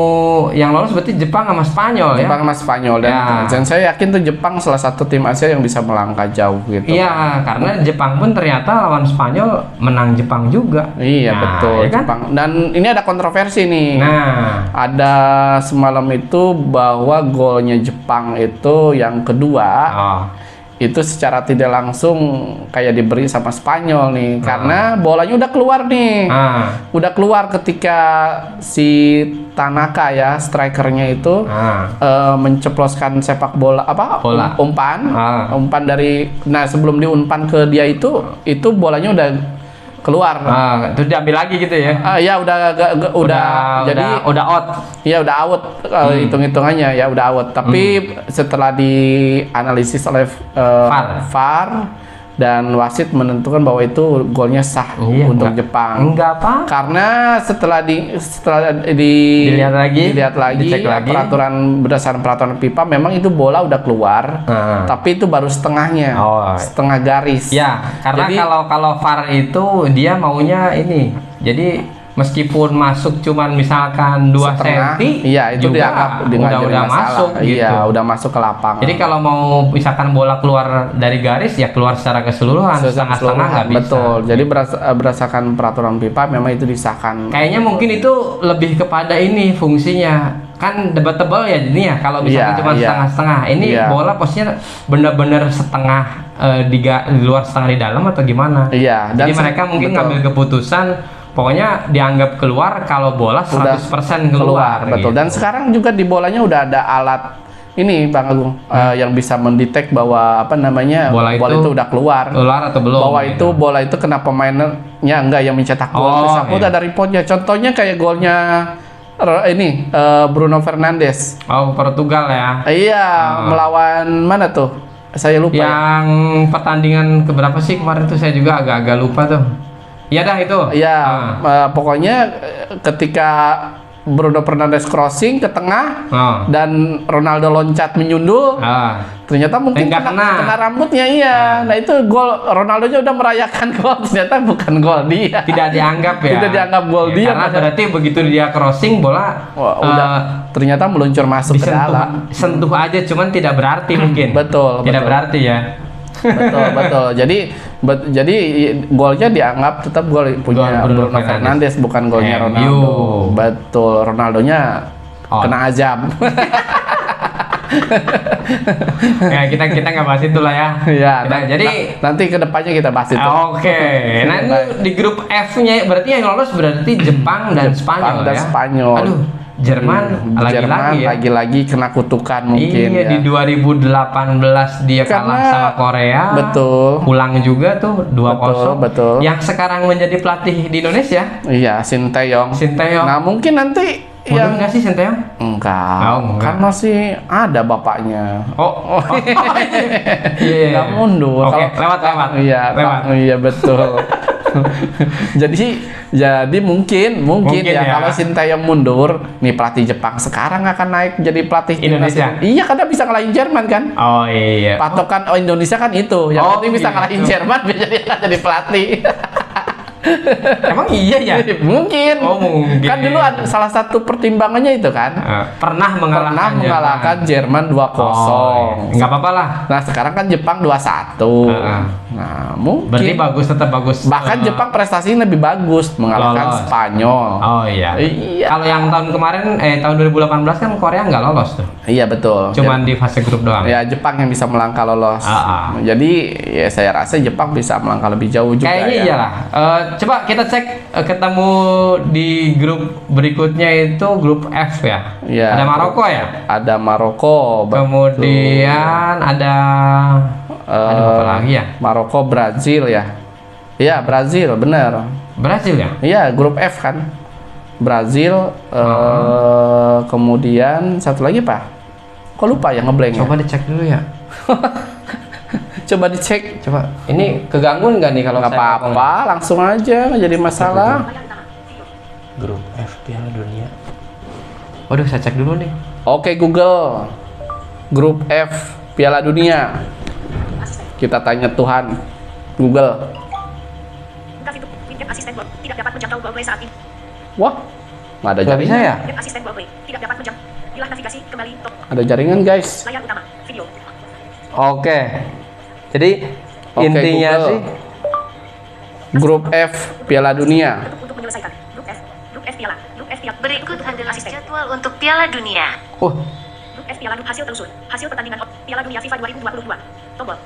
yang lolos berarti Jepang sama Spanyol ya. Jepang sama Spanyol Ya. dan saya yakin tuh Jepang salah satu tim Asia yang bisa melangkah jauh gitu. Iya, karena Jepang pun ternyata lawan Spanyol menang Jepang juga. Iya, Nah, betul. ya kan? Jepang. Dan ini ada kontroversi nih. Nah, Ada semalam itu bahwa golnya Jepang itu yang kedua oh, itu secara tidak langsung kayak diberi sama Spanyol nih, karena bolanya udah keluar nih. Udah keluar ketika si Tanaka ya, strikernya itu menceploskan sepak bola Bola. umpan dari, nah sebelum diumpan ke dia itu bolanya udah keluar. terus diambil lagi gitu ya. Ya udah jadi udah out. ya udah out, hitung-hitungannya ya udah out. Tapi setelah dianalisis oleh VAR dan wasit menentukan bahwa itu golnya sah untuk Jepang. Enggak apa. Karena setelah dilihat lagi, dicek ya, lagi. Berdasarkan peraturan FIFA memang itu bola udah keluar, tapi itu baru setengahnya, setengah garis. Ya, karena Jadi, kalau VAR itu dia maunya ini. Jadi meskipun masuk cuman misalkan 2 setengah, cm, iya itu dianggap udah masuk gitu. Iya, udah masuk ke lapangan. Jadi kalau mau misalkan bola keluar dari garis ya keluar secara keseluruhan, setengah-setengah nggak bisa. Betul. Jadi berdasarkan peraturan FIFA memang itu disahkan. Kayaknya mungkin itu lebih kepada ini fungsinya. Kan debatable ya jadinya kalau misalkan cuma setengah-setengah. Ini bola posisinya benar-benar setengah di luar setengah di dalam atau gimana? Iya, Jadi mereka mungkin ngambil keputusan pokoknya dianggap keluar kalau bola 100% keluar. Betul. Gitu. Dan sekarang juga di bolanya udah ada alat ini Bang Agung yang bisa mendetek bahwa bola itu udah keluar atau belum. Bahwa itu bola itu kena pemainnya enggak yang mencetak gol. Terus aku ada reportnya. Contohnya kayak golnya ini Bruno Fernandes. Oh, Portugal ya. Iya, melawan mana tuh? Saya lupa. Yang pertandingan keberapa sih kemarin tuh saya juga agak-agak lupa tuh. Iya dah itu. Iya, pokoknya ketika Bruno Fernandes crossing ke tengah Oh. dan Ronaldo loncat menyundul. Ternyata mungkin Nggak kena rambutnya, iya. Nah itu gol, Ronaldo-nya udah merayakan gol, ternyata bukan gol dia. Tidak dianggap ya. Tidak dianggap gol Ya, dia. karena berarti begitu dia crossing bola Wah, udah ternyata meluncur masuk ke dalam. sentuh aja, cuman tidak berarti mungkin. Betul, Tidak betul. berarti ya. Betul. Jadi golnya dianggap tetap gol punya Gol Bruno Bruno Fernandes, bukan golnya MU. Ronaldo. Betul, Ronaldonya Oh. kena azab. Ya kita nggak bahas itu lah ya. Ya, Jadi nanti kedepannya kita bahas itu. oke. Nah ini di grup F-nya berarti yang lolos berarti Jepang dan Spanyol dan ya. Spanyol. Aduh, Jerman lagi-lagi ya. lagi-lagi kena kutukan mungkin Iya, ya. di 2018 dia kalah Karena- sama Korea. Betul. Pulang juga tuh 2-0. Betul. Yang sekarang menjadi pelatih di Indonesia, Iya, Sinteyong. Sinteyong. Nah, mungkin nanti Mundur nggak sih Sinteyong? enggak. Oh, enggak. Kan masih ada bapaknya. Oh. Iya. Nggak mundur. Oke, Kalau- lewat. Iya, Lewat. Iya betul. jadi mungkin Mungkin ya, ya. kalau Sinteyong mundur, nih pelatih Jepang sekarang akan naik jadi pelatih timnas Indonesia. Iya, karena bisa ngalahin Jerman kan. Oh iya. Patokan Indonesia kan itu. Yang Oh, penting bisa gitu. ngalahin Jerman biar jadi pelatih. Emang iya ya? Mungkin. Oh, mungkin. Kan dulu ada salah satu pertimbangannya itu kan. Pernah mengalahkan Jerman 2-0. Oh, iya. Nggak apa-apa lah. Nah, sekarang kan Jepang 2-1. Nah, mungkin. Berarti bagus, tetap bagus. Bahkan Jepang prestasinya lebih bagus mengalahkan Lolos. Spanyol. Oh iya. Iya. Kalau yang tahun kemarin, tahun 2018 kan Korea nggak lolos tuh. Iya betul. Cuman di fase grup doang. Ya Jepang yang bisa melangkah lolos. Jadi ya saya rasa Jepang bisa melangkah lebih jauh juga. Kayaknya ya. iyalah. Coba kita cek ketemu di grup berikutnya itu grup F ya. Iya. Ada Maroko ya. Ada Maroko. betul. Kemudian ada apa lagi ya? Maroko, Brazil ya. Iya Brazil benar. Brazil ya. Iya grup F kan. Brazil. Kemudian satu lagi apa? Kok lupa ya ngeblank ya? Coba dicek dulu ya. Coba dicek. Coba. Ini keganggu nggak nih kalau Nggak saya ngomong? apa-apa, langsung aja nggak jadi masalah. Grup F Piala Dunia. Waduh, saya cek dulu nih. Oke Google, grup F Piala Dunia. Kita tanya Tuhan, Google. Buka fitur WinGap asisten gol. Tidak dapat menjangkau gol play saat ini. Wah, nggak ada Nggak bisa jaringan. ya? WinGap asisten gol play. Tidak dapat menjangkau. Pilah navigasi kembali top Ada jaringan guys. layar utama. Video. Oke. Jadi Oke, intinya Google. sih Grup F Piala Dunia. Untuk menyelesaikan. Grup F. Grup F Piala. Grup F Piala. Berikut adalah jadwal untuk Piala Dunia. Grup F Piala. Hasil telusur. Hasil pertandingan Piala Dunia FIFA 2022. Tombol.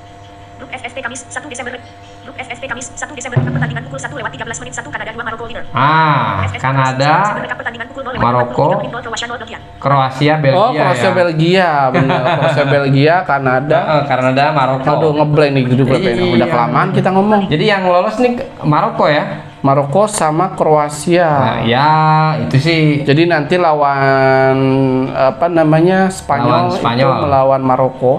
Grup FSP Kamis 1 Desember. Grup FSP Kamis 1 Desember. Pertandingan pukul 1:13 menit. 1 Kanada 2 Maroko winner. FSP Kanada, pertandingan pukul 0:43 Maroko, menit. Kroasia 0 Belgia. Kroasia, Belgia Oh, Kroasia ya. Belgia, benar. Kroasia Belgia, Kanada. Kanada, Maroko. Aduh, ngeblank nih grup F ini. Udah Iya. kelamaan kita ngomong. Jadi yang lolos nih Maroko ya. Maroko sama Kroasia. Nah, ya itu sih. Jadi nanti lawan apa namanya Lawan Spanyol, Spanyol. itu melawan Maroko,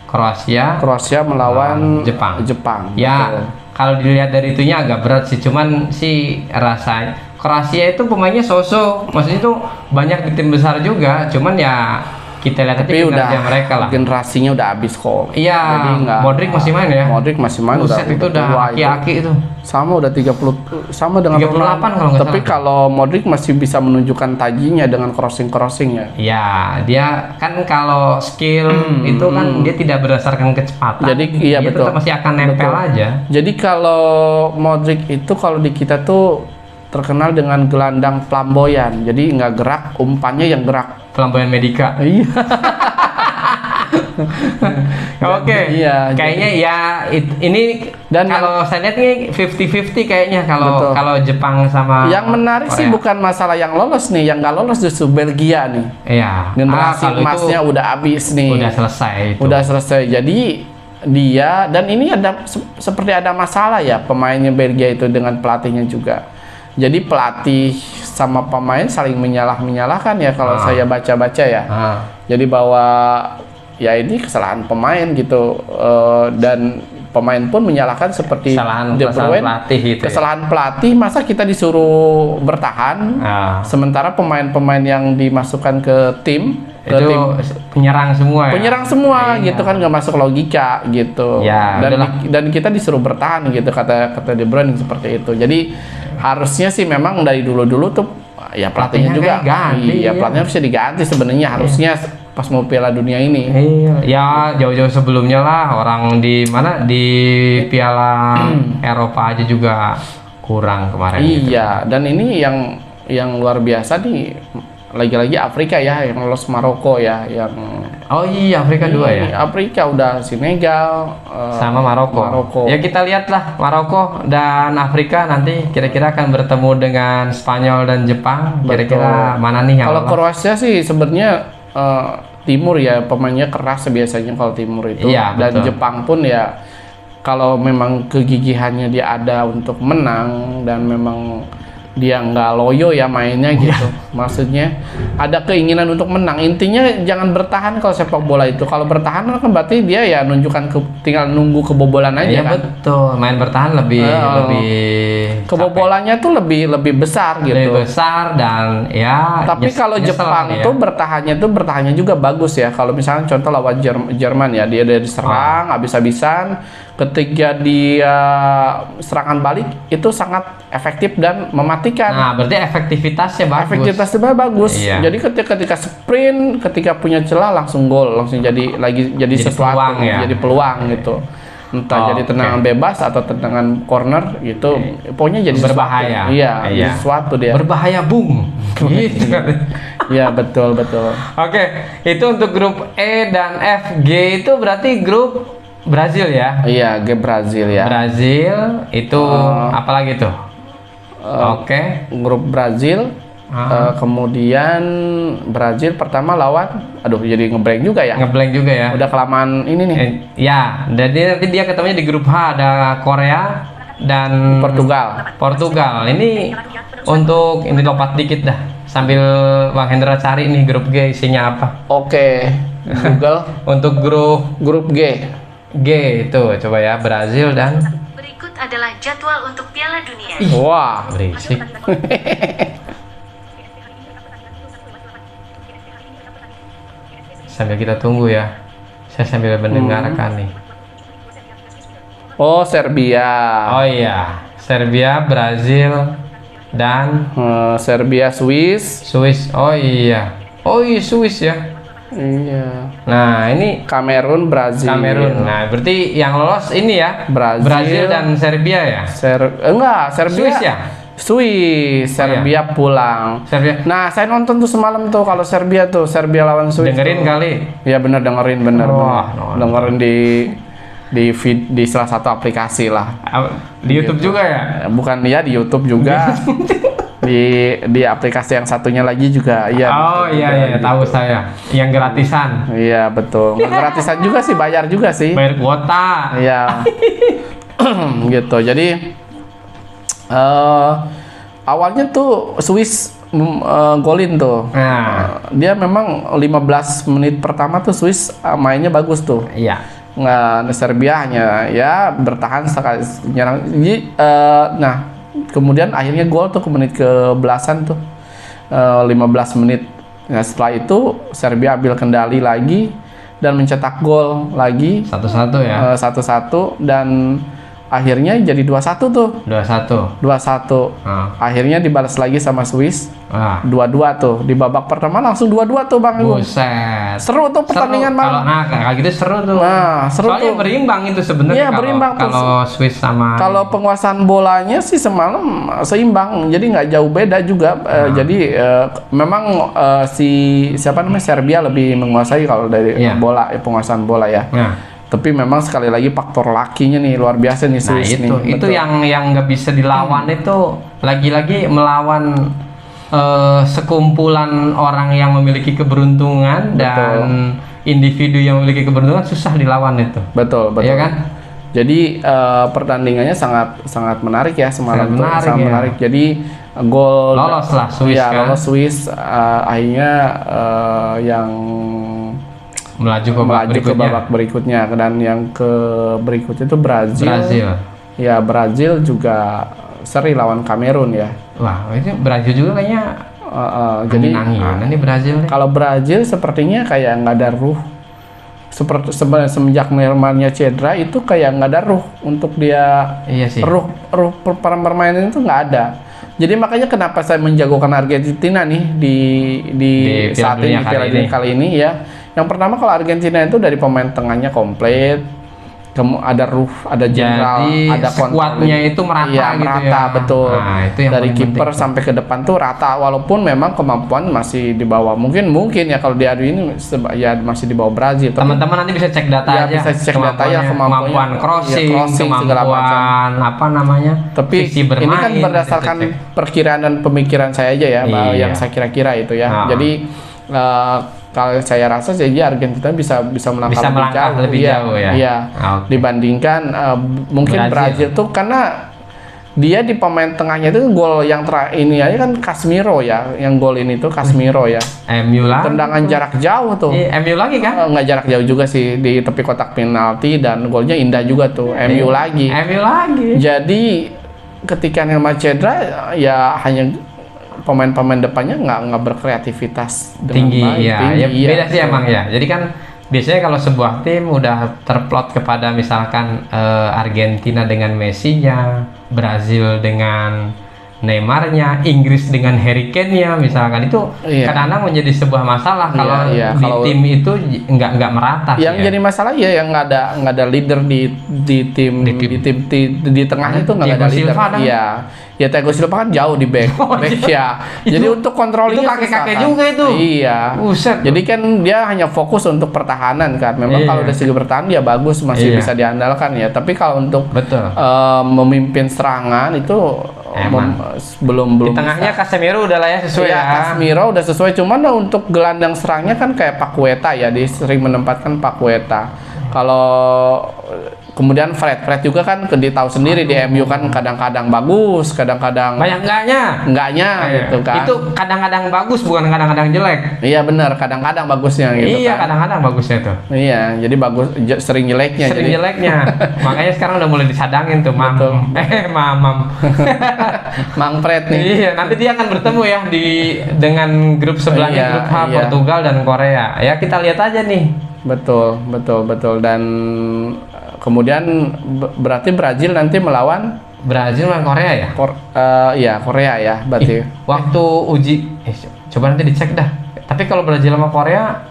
Kroasia. Kroasia melawan Jepang. Jepang. Ya, betul. kalau dilihat dari itunya agak berat sih. Cuman sih rasanya Kroasia itu pemainnya so-so. Maksudnya itu banyak di tim besar juga. Cuman ya kita lihat Tapi aja udah kinerja mereka lah. generasinya udah habis kok. Iya, Jadi nggak- Modric masih main ya. Modric masih main Buset, itu udah tua aki-aki itu. Sama udah 30 sama dengan 38 Ronaldo. kalau nggak Tapi salah. kalau Modric masih bisa menunjukkan tajinya dengan crossing ya. Ya, dia kan kalau skill itu kan dia tidak berdasarkan kecepatan. Jadi, iya, dia betul. tetap masih akan nempel Betul. aja. Jadi kalau Modric itu kalau di kita tuh terkenal dengan gelandang flamboyan. Jadi nggak gerak, umpannya yang gerak. Flamboyan Medica. Iya. Oke. Iya, Kayaknya ya ini Dan kalau saya lihat nih 50-50 kayaknya kalau Betul. kalau Jepang sama Yang menarik sih Korea. bukan masalah yang lolos nih, yang nggak lolos justru Belgia nih. Iya. Generasi kalau emasnya itu udah habis nih. udah selesai itu. Udah selesai. Jadi dia dan ini ada seperti ada masalah ya pemainnya Belgia itu dengan pelatihnya juga. Jadi pelatih sama pemain saling menyalahkan ya kalau saya baca-baca ya. Jadi bahwa ya ini kesalahan pemain gitu dan pemain pun menyalahkan seperti Kesalahan De Bruyne, pelatih gitu. kesalahan pelatih, masa kita disuruh bertahan, sementara pemain-pemain yang dimasukkan ke tim itu penyerang semua ya. Penyerang semua Iya. gitu kan, nggak masuk logika gitu. Ya, dan kita disuruh bertahan gitu, kata De Bruyne seperti itu. Jadi harusnya sih memang dari dulu-dulu tuh ya pelatihnya juga ganti. iya, pelatihnya bisa diganti sebenarnya harusnya pas mau Piala Dunia ini. Iya, ya jauh-jauh sebelumnya lah, orang di mana di Piala Eropa aja juga kurang kemarin. Iya, dan ini yang luar biasa nih, lagi-lagi Afrika ya yang lolos Maroko ya, yang Oh iya, Afrika dua ya. Afrika udah Senegal Sama Maroko. Ya kita lihatlah Maroko dan Afrika nanti kira-kira akan bertemu dengan Spanyol dan Jepang. Kira-kira mana nih yang kalau lolos? Kroasia sih sebenarnya Timur ya, pemainnya keras biasanya kalau Timur itu. Iya, Dan betul. Jepang pun ya kalau memang kegigihannya dia ada untuk menang dan memang dia nggak loyo ya mainnya gitu. Maksudnya ada keinginan untuk menang. Intinya jangan bertahan kalau sepak bola itu. Kalau bertahan kan berarti dia ya nunjukkan tinggal nunggu kebobolan aja Iya kan. betul, main bertahan lebih Kebobolannya tuh lebih besar gitu. lebih besar dan ya. Tapi kalau nyesel Jepang ya. tuh bertahannya juga bagus ya. Kalau misalnya contoh lawan Jerman ya, dia dari serang habis-habisan, ketika dia serangan balik itu sangat efektif dan mematikan. Nah, berarti efektivitasnya bagus. Efektivitasnya bagus. Iya. Jadi ketika sprint, ketika punya celah langsung gol, langsung jadi sesuatu, peluang ya. jadi peluang gitu. Entah jadi tendangan bebas atau tendangan corner gitu. Pokoknya jadi Berbahaya. Sesuatu. Iya, Iya. jadi sesuatu dia. Berbahaya bung. Gitu. Iya, betul. Oke, itu untuk grup E dan F. G itu berarti grup Brazil ya. Iya, ke Brazil ya. Brazil itu apalagi tuh? Oke. Grup Brazil. Kemudian Brazil pertama lawan, aduh jadi ngeblank juga ya. Ngeblank juga ya. Udah kelamaan ini nih. Ya, jadi nanti dia ketemunya di grup H ada Korea dan Portugal. Ini untuk ini lompat dikit dah. Sambil Bang Hendra cari nih grup G isinya apa. Oke, Google Untuk grup G. G itu coba ya, Brazil dan Berikut adalah jadwal untuk Piala Dunia. Wah, berisik. Sambil kita tunggu ya. Saya sambil mendengarkan nih. oh Serbia. Oh iya, Serbia, Brazil dan Serbia, Swiss. Swiss. Oh iya. Oh iya, Swiss ya. Iya. Nah, ini Kamerun, Brazil. Kamerun. Nah, berarti yang lolos ini ya, Brazil dan Serbia ya. Enggak, Serbia. Swiss ya? Swiss, Serbia pulang. Serbia. Nah, saya nonton tuh semalam tuh kalau Serbia lawan Swiss. Dengerin tuh. kali. Iya bener, dengerin bener. Wah, nonton. Dengerin di salah satu aplikasi lah. Di YouTube juga ya? Bukan dia di YouTube juga. di aplikasi yang satunya lagi juga. Iya. Oh betul iya juga iya, gitu. tahu saya. Yang gratisan. Iya betul. Nggak gratisan juga sih, bayar juga sih. Bayar kuota. Iya. Gitu. Jadi awalnya tuh Swiss golin tuh. Nah, Dia memang 15 menit pertama tuh Swiss mainnya bagus tuh. iya. Nggak, Serbia hanya ya bertahan sekali nyerang. Jadi, nah kemudian akhirnya gol tuh ke menit ke belasan tuh 15 menit. Nah setelah itu Serbia ambil kendali lagi dan mencetak gol lagi Satu-satu ya. 1-1 dan akhirnya jadi 2-1 tuh. 2-1. 2-1. Nah. Akhirnya dibalas lagi sama Swiss. Wah. 2-2 tuh. Di babak pertama langsung 2-2 tuh Bang Agung. Buset. Seru tuh pertandingan Seru. Kalau malam. kalau gitu seru tuh. Nah, seru Soalnya tuh. berimbang itu sebenarnya. Iya, berimbang tuh. Kalau Swiss sama Kalau penguasaan bolanya sih semalam seimbang, jadi nggak jauh beda juga. Jadi memang siapa namanya Serbia lebih menguasai kalau dari Iya. bola, penguasaan bola ya. Nah, Tapi memang sekali lagi faktor lakinya nih luar biasa nih nah Swiss itu nih. Betul. yang nggak bisa dilawan itu lagi-lagi melawan sekumpulan orang yang memiliki keberuntungan dan individu yang memiliki keberuntungan susah dilawan itu. Betul. Iya kan? Jadi pertandingannya sangat menarik ya semalam tuh, Sangat sangat menarik, ya. menarik. Jadi gol Lolos lah Swiss ya, kan? lolos Swiss akhirnya yang melaju ke babak berikutnya. Dan yang ke berikutnya itu Brazil. Ya, Brazil juga seri lawan Kamerun ya. Wah, itu Brazil juga kayaknya jadi angin-anginan nih Brazil nih. Kalau Brazil sepertinya kayak nggak ada ruh. Seperti semenjak Neymarnya cedera itu kayak nggak ada ruh untuk dia. Iya sih. Ruh permainan itu nggak ada. Jadi makanya kenapa saya menjagokan Argentina nih di saat ini Piala Dunia kali ini ya. Yang pertama kalau Argentina itu dari pemain tengahnya komplit, ada ruh, ada jenderal, ada skuadnya itu merata, iya, gitu merata, ya. betul. Nah, itu yang dari kiper sampai ke depan tuh rata, walaupun memang kemampuan masih di bawah. Mungkin ya kalau di adu ini ya masih di bawah Brazil. Teman-teman nanti bisa cek data ya, aja. bisa cek data ya kemampuan crossing, segala macam. Apa namanya? Tapi ini kan berdasarkan perkiraan dan pemikiran saya aja ya, yang saya kira-kira itu ya. Jadi kalau saya rasa saja Argentina bisa melangkah lebih jauh ya. Iya. Dibandingkan mungkin Brazil tuh karena dia di pemain tengahnya itu gol yang ini aja kan Casemiro ya, yang gol ini tuh Casemiro ya. MU lah. Tendangan jarak jauh tuh. MU lagi kan? Nggak jarak jauh juga sih di tepi kotak penalti dan golnya indah juga tuh. MU lagi. Jadi ketika Neymar cedera ya hanya pemain-pemain depannya nggak berkreativitas tinggi, beda sih emang ya. Jadi kan biasanya kalau sebuah tim udah terplot kepada misalkan Argentina dengan Messi-nya, Brazil dengan Neymarnya, Inggris dengan Harry Kane-nya misalkan, itu kadang-kadang menjadi sebuah masalah kalau di tim itu nggak merata. Yang jadi masalah ya yang nggak ada leader di tim di tengahnya itu nggak ada leader. Iya. Ya Thiago Silva kan jauh di back ya. Jadi untuk kontrolnya itu kakek-kakek juga itu. Iya. Buset. Jadi kan dia hanya fokus untuk pertahanan kan. Memang kalau dari segi bertahan dia bagus, masih bisa diandalkan ya. Tapi kalau untuk memimpin serangan itu belum. Di tengahnya Casemiro udah lah ya sesuai ya. Casemiro udah sesuai. Cuman untuk gelandang serangnya kan kayak Paqueta ya. Dia sering menempatkan Paqueta. Kalau kemudian Fred juga kan tahu sendiri di MU kan kadang-kadang bagus, kadang-kadang banyak enggaknya gitu kan. Itu kadang-kadang bagus bukan kadang-kadang jelek. Iya benar, kadang-kadang bagusnya gitu iya, kan. Kadang-kadang bagusnya tuh. Iya, jadi bagus sering jeleknya. Makanya sekarang udah mulai disadangin tuh, Mamam. Mang Fred nih. Iya, nanti dia akan bertemu ya dengan grup sebelahnya, grup H, Portugal dan Korea. Ya kita lihat aja nih. Betul dan kemudian berarti Brazil nanti melawan Korea ya? Korea ya berarti. Waktu uji coba nanti dicek dah. Tapi kalau Brazil sama Korea,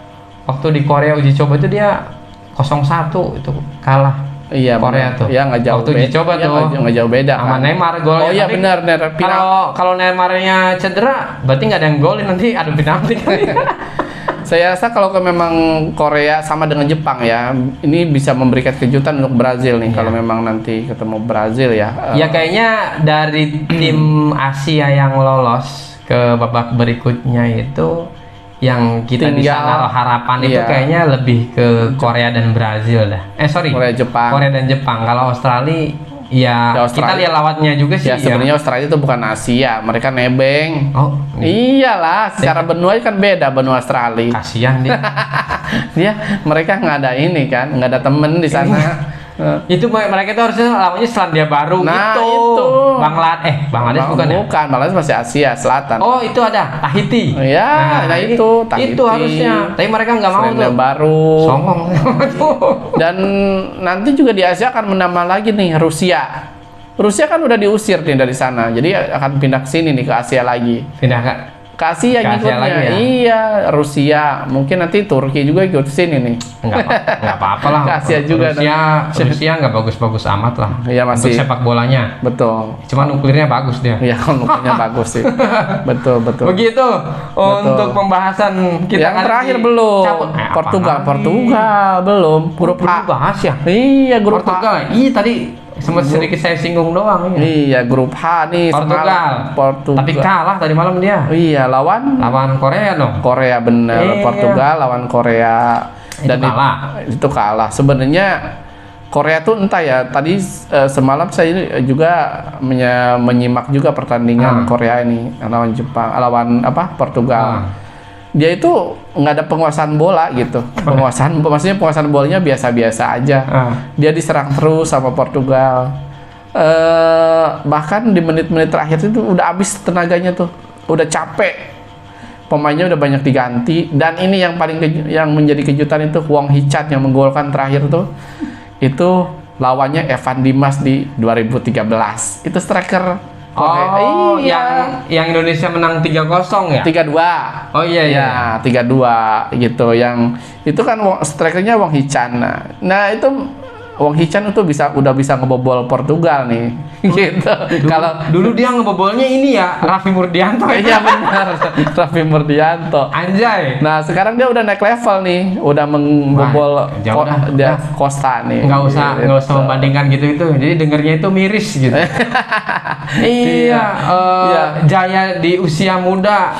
waktu di Korea uji coba itu dia 0-1 itu kalah. Iya, Korea tuh. Ya nggak jauh. Waktu uji coba tuh nggak jauh beda. Sama Neymar golnya. Oh iya benar. Kalau Neymarnya cedera, berarti nggak ada yang golin, nanti adu penalti. Saya rasa kalau memang Korea sama dengan Jepang ya, ini bisa memberikan kejutan untuk Brazil nih kalau memang nanti ketemu Brazil ya. Ya kayaknya dari tim Asia yang lolos ke babak berikutnya itu yang kita bisa naruh harapan itu kayaknya lebih ke Korea dan Brazil dah. Korea dan Jepang. Kalau Australia kita lihat lawatnya juga sih. Ya sebenarnya Australia itu bukan Asia, mereka nebeng. Oh, iyalah, secara benua kan beda benua Australia. Kasihan dia. Mereka nggak ada ini kan, nggak ada temen di sana. Itu mereka itu harusnya lawannya Selandia Baru. Nah, itu. Bangladesh bukan ya? Bukan, Bangladesh masih Asia Selatan. Oh, itu ada Tahiti. Iya, itu Tahiti. Itu harusnya. Tapi mereka nggak mau tuh. Selandia Baru. Songong. Dan nanti juga di Asia akan menambah lagi nih Rusia. Rusia kan udah diusir nih dari sana. Jadi akan pindah ke sini nih ke Asia lagi. Pindah ke Asia ngikutnya. Lagi ya? Iya, Rusia. Mungkin nanti Turki juga ikut sini nih. Nggak apa-apa lah. Ke Asia juga. Rusia nggak bagus-bagus amat lah. Iya, masih. Untuk sepak bolanya. Betul. Cuma nuklirnya bagus dia. Iya, nuklirnya bagus sih. Betul. Begitu. Untuk pembahasan kita yang terakhir belum. Portugal belum. Grup A. Bahas ya? Iya, grup Portugal. Iya, tadi sempat sedikit saya singgung doang. Iya, grup H nih. Portugal. Tapi kalah tadi malam dia. Iya, lawan Korea dong. Korea bener. Portugal lawan Korea. Dan itu kalah. Sebenarnya Korea tuh entah ya. Tadi semalam saya juga menyimak juga pertandingan Korea ini lawan Jepang, lawan Portugal. dia itu nggak ada penguasaan bola gitu. Maksudnya penguasaan bolanya biasa-biasa aja. Dia diserang terus sama Portugal. Bahkan di menit-menit terakhir itu udah habis tenaganya tuh, udah capek. Pemainnya udah banyak diganti, dan ini yang yang menjadi kejutan itu Wong Hee-chan yang menggolkan terakhir tuh. Itu lawannya Evan Dimas di 2013. Itu striker Korea. Oh, iya. yang Indonesia menang 3-0 ya? 3-2. Oh iya iya. Ya, 3-2 gitu. Yang itu kan strikernya Wong Hee-chan. Nah, itu Wong Hee-chan itu udah bisa ngebobol Portugal nih. Gitu. Kalau Dulu dia ngebobolnya ini ya, Raffi Murdianto. iya benar, Raffi Murdianto. Anjay. Nah, sekarang dia udah naik level nih, udah membobol jauh dah. dia Costa nih. Nggak usah Gitu. membandingkan gitu itu. Jadi dengernya itu miris gitu. Iya, Iya. Jaya di usia muda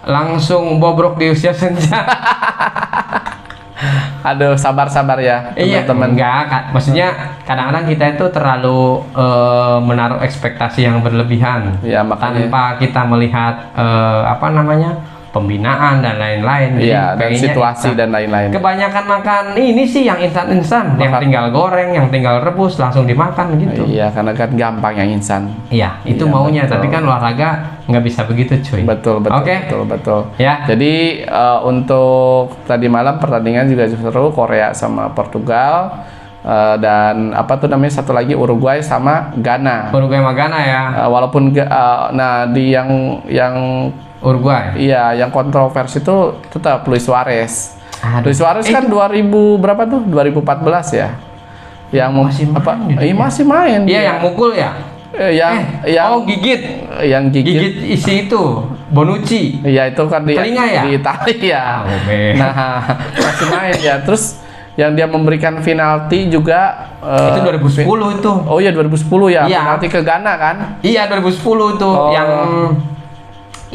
langsung bobrok di usia senja. Aduh, sabar-sabar ya, Iya, teman-teman. enggak, maksudnya kadang-kadang kita itu terlalu menaruh ekspektasi yang berlebihan, Iya, makanya. tanpa kita melihat apa namanya, pembinaan dan lain-lain. Jadi Iya, dan pengennya situasi instan. dan lain-lain. Kebanyakan makan ini sih yang instan-instan, yang tinggal goreng, yang tinggal rebus langsung dimakan gitu. Iya, karena kan gampang yang instan. Iya, itu Iya, maunya, betul. tapi kan olahraga nggak bisa begitu, cuy. Betul, Oke. betul. Ya. Jadi untuk tadi malam pertandingan juga seru, Korea sama Portugal. Dan apa tuh namanya, satu lagi Uruguay sama Ghana. Uruguay sama Ghana ya. Walaupun nah di yang Uruguay. iya, yang kontroversi itu tetap Luis Suarez. Aduh. Luis Suarez kan 2000 berapa tuh? 2014 ya. Yang Masih main apa? dia. Iya, masih main. Iya, dia. yang mukul ya. yang gigit. yang Gigit isi itu Bonucci. Iya, itu kan di Telinga ya? di Italia. Oh, men. Nah, masih main ya. Terus yang dia memberikan penalti juga Itu 2010 itu. Oh iya, 2010 ya. Iya. Penalti ke Ghana kan? Iya, 2010 itu Oh. yang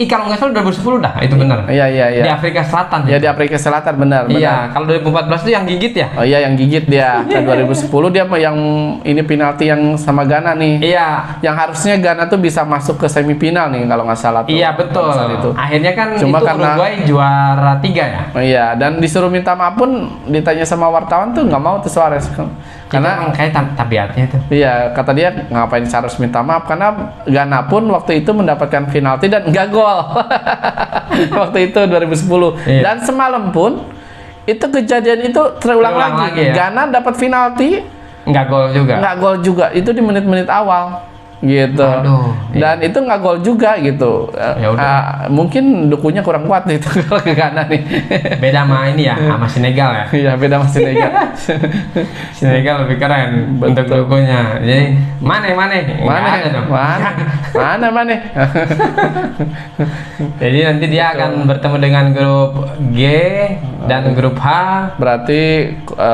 kalau nggak salah 2010 dah, itu benar. Iya. Di Afrika Selatan. Ya, di Afrika Selatan, benar. Iya, kalau 2014 itu yang gigit ya? Oh iya, yang gigit dia. Ke 2010 dia yang ini penalti yang sama Ghana nih. Iya. Yang harusnya Ghana tuh bisa masuk ke semifinal nih kalau nggak salah tuh. Iya, betul. Saat itu. Akhirnya kan Cuma itu karena- Uruguay juara 3 ya? Oh iya, dan disuruh minta maaf pun ditanya sama wartawan tuh nggak mau tuh Suarez. Karena emang kayak tabiatnya itu. Iya, kata dia ngapain harus minta maaf, karena Ghana pun waktu itu mendapatkan penalti dan nggak gol. Waktu itu 2010. Iya. Dan semalam pun itu kejadian itu terulang lagi. lagi ya? Ghana dapat penalti, Nggak gol juga. nggak gol juga. Itu di menit-menit awal. Gitu. Aduh, iya. Dan itu nggak gol juga gitu. Ya udah. Mungkin dukunya kurang kuat itu kalau ke Ghana nih. Beda sama ini ya, sama Senegal ya. Iya, beda masih Senegal. Senegal lebih keren untuk dukunya. Jadi mana? Nggak ada dong. Mana? Jadi nanti dia akan bertemu dengan grup G dan grup H. Berarti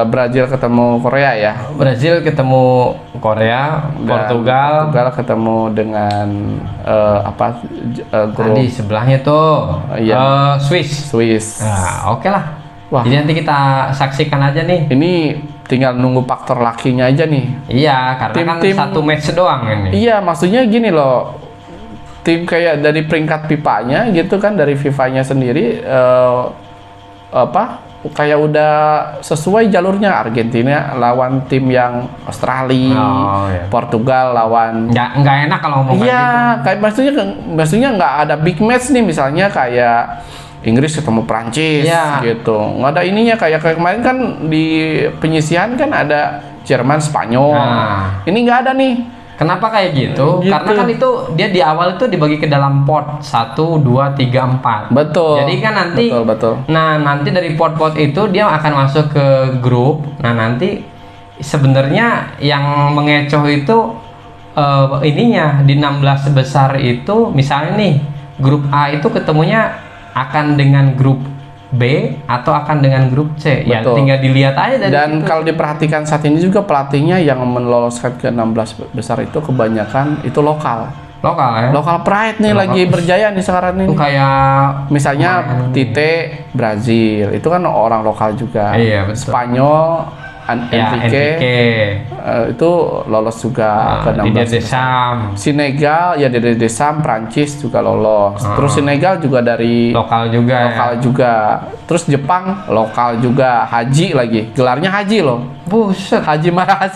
Brazil ketemu Korea ya. Brazil ketemu Korea, Dan Portugal. ketemu dengan grup Tadi sebelahnya tuh Iya. Swiss. Swiss. Nah, oke lah. Wah. Jadi nanti kita saksikan aja nih. Ini tinggal nunggu faktor lakinya aja nih. Iya, karena kan Tim-tim- satu match doang ini. Iya, maksudnya gini loh. Tim kayak dari peringkat FIFA-nya gitu kan, dari FIFA-nya sendiri kayak udah sesuai jalurnya. Argentina lawan tim yang Australia, Oh, iya. Portugal lawan Nggak enak kalau ngomong kayak gitu. iya, kayak maksudnya nggak ada big match nih, misalnya kayak Inggris ketemu Prancis Iya. gitu. Nggak ada ininya kayak kemarin kan di penyisihan kan ada Jerman, Spanyol. Nah. Ini nggak ada nih. Kenapa kayak gitu? Gitu. Karena kan itu dia di awal itu dibagi ke dalam pot 1, 2, 3, 4. Betul. Jadi kan nanti Betul. Nah, nanti dari pot-pot itu dia akan masuk ke grup. Nah, nanti sebenarnya yang mengecoh itu ininya di 16 besar itu, misalnya nih grup A itu ketemunya akan dengan grup B atau akan dengan grup C. Ya Betul. tinggal dilihat aja dari Dan situ. kalau diperhatikan saat ini juga pelatihnya yang meloloskan ke 16 besar itu kebanyakan itu lokal. Lokal ya. Lokal pride nih Lokal. lagi berjaya nih sekarang nih. Itu kayak Misalnya Tite Brazil itu kan orang lokal juga. Iya, betul. Spanyol Enrique itu lolos juga ke 16 Didier besar. Deschamps Senegal ya Didier Deschamps, Prancis juga lolos. Terus Senegal juga dari lokal juga lokal ya. juga. Terus Jepang lokal juga, Haji lagi. Gelarnya Haji loh. Buset, Haji Maras.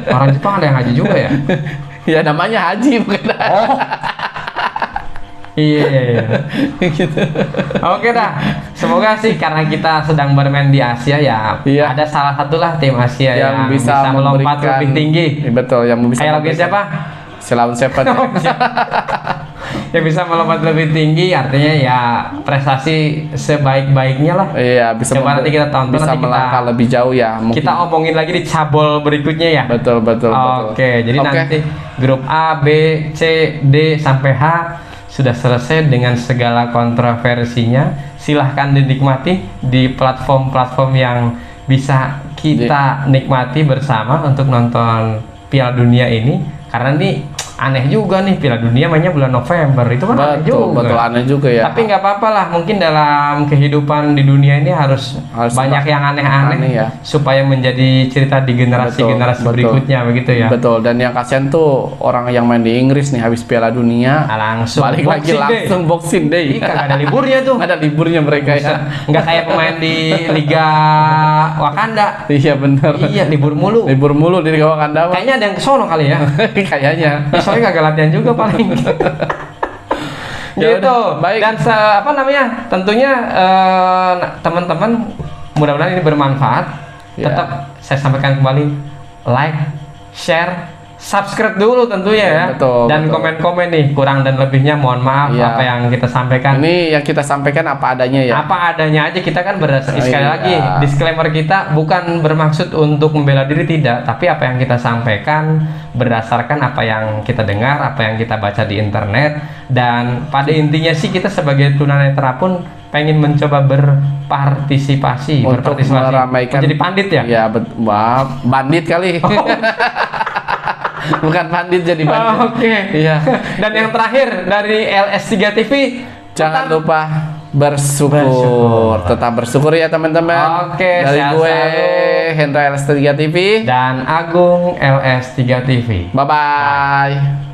orang Jepang ada yang haji juga ya. Ya namanya Haji bukan. Oh. Iya. Gitu. Oke dah. Semoga sih karena kita sedang bermain di Asia ya, Iya. ada salah satulah tim Asia yang, bisa melompat memberikan- lebih tinggi. Betul, yang bisa Kayak lagi siapa? Selawan Seven. Yang bisa melompat lebih tinggi artinya ya prestasi sebaik-baiknya lah. Iya, bisa Coba nanti kita tonton, bisa nanti kita- melangkah lebih jauh ya. Mungkin. Kita omongin lagi di cabol berikutnya ya. Betul. Oke, jadi Oke. nanti grup A, B, C, D sampai H sudah selesai dengan segala kontroversinya. Silahkan dinikmati di platform-platform yang bisa kita nikmati bersama untuk nonton Piala Dunia ini. Karena ini aneh juga nih, Piala Dunia mainnya bulan November, itu kan aneh juga. Betul aneh juga ya. Tapi nggak apa-apa lah, mungkin dalam kehidupan di dunia ini harus banyak yang aneh-aneh aneh ya. supaya menjadi cerita di generasi-generasi Betul. berikutnya begitu ya. Betul, dan yang kasihan tuh orang yang main di Inggris nih habis Piala Dunia Nah, langsung balik lagi Boxing Day. langsung Boxing Day. Ih, kagak ada liburnya tuh. Nggak ada liburnya mereka ya. Nggak kayak pemain di Liga Wakanda. Iya bener. Iya, libur mulu. Libur mulu di Liga Wakanda. Kayaknya ada yang kesono kali ya. Kayaknya. Ya, soalnya kagak latihan juga paling. Ya Gitu. udah, baik. Dan apa namanya? Tentunya teman-teman mudah-mudahan ini bermanfaat. Ya. Tetap saya sampaikan kembali like, share, subscribe dulu tentunya ya. Betul, Dan betul. komen-komen nih kurang dan lebihnya mohon maaf Ya. apa yang kita sampaikan. Ini yang kita sampaikan apa adanya ya. Apa adanya aja, kita kan sekali Iya. lagi disclaimer kita bukan bermaksud untuk membela diri, tidak, tapi apa yang kita sampaikan berdasarkan apa yang kita dengar, apa yang kita baca di internet, dan pada intinya sih kita sebagai tunanetra pun pengen mencoba berpartisipasi Untuk meramaikan menjadi pandit ya. Ya wah, bandit kali. Bukan pandit jadi bandit. Oh, oke. Iya. Dan yang terakhir dari LS3 TV, Jangan tetap lupa bersyukur. Bersyukur. Tetap bersyukur ya teman-teman. Oke, Dari sehat gue selalu. Hendra LS3 TV. dan Agung LS3 TV. Bye bye.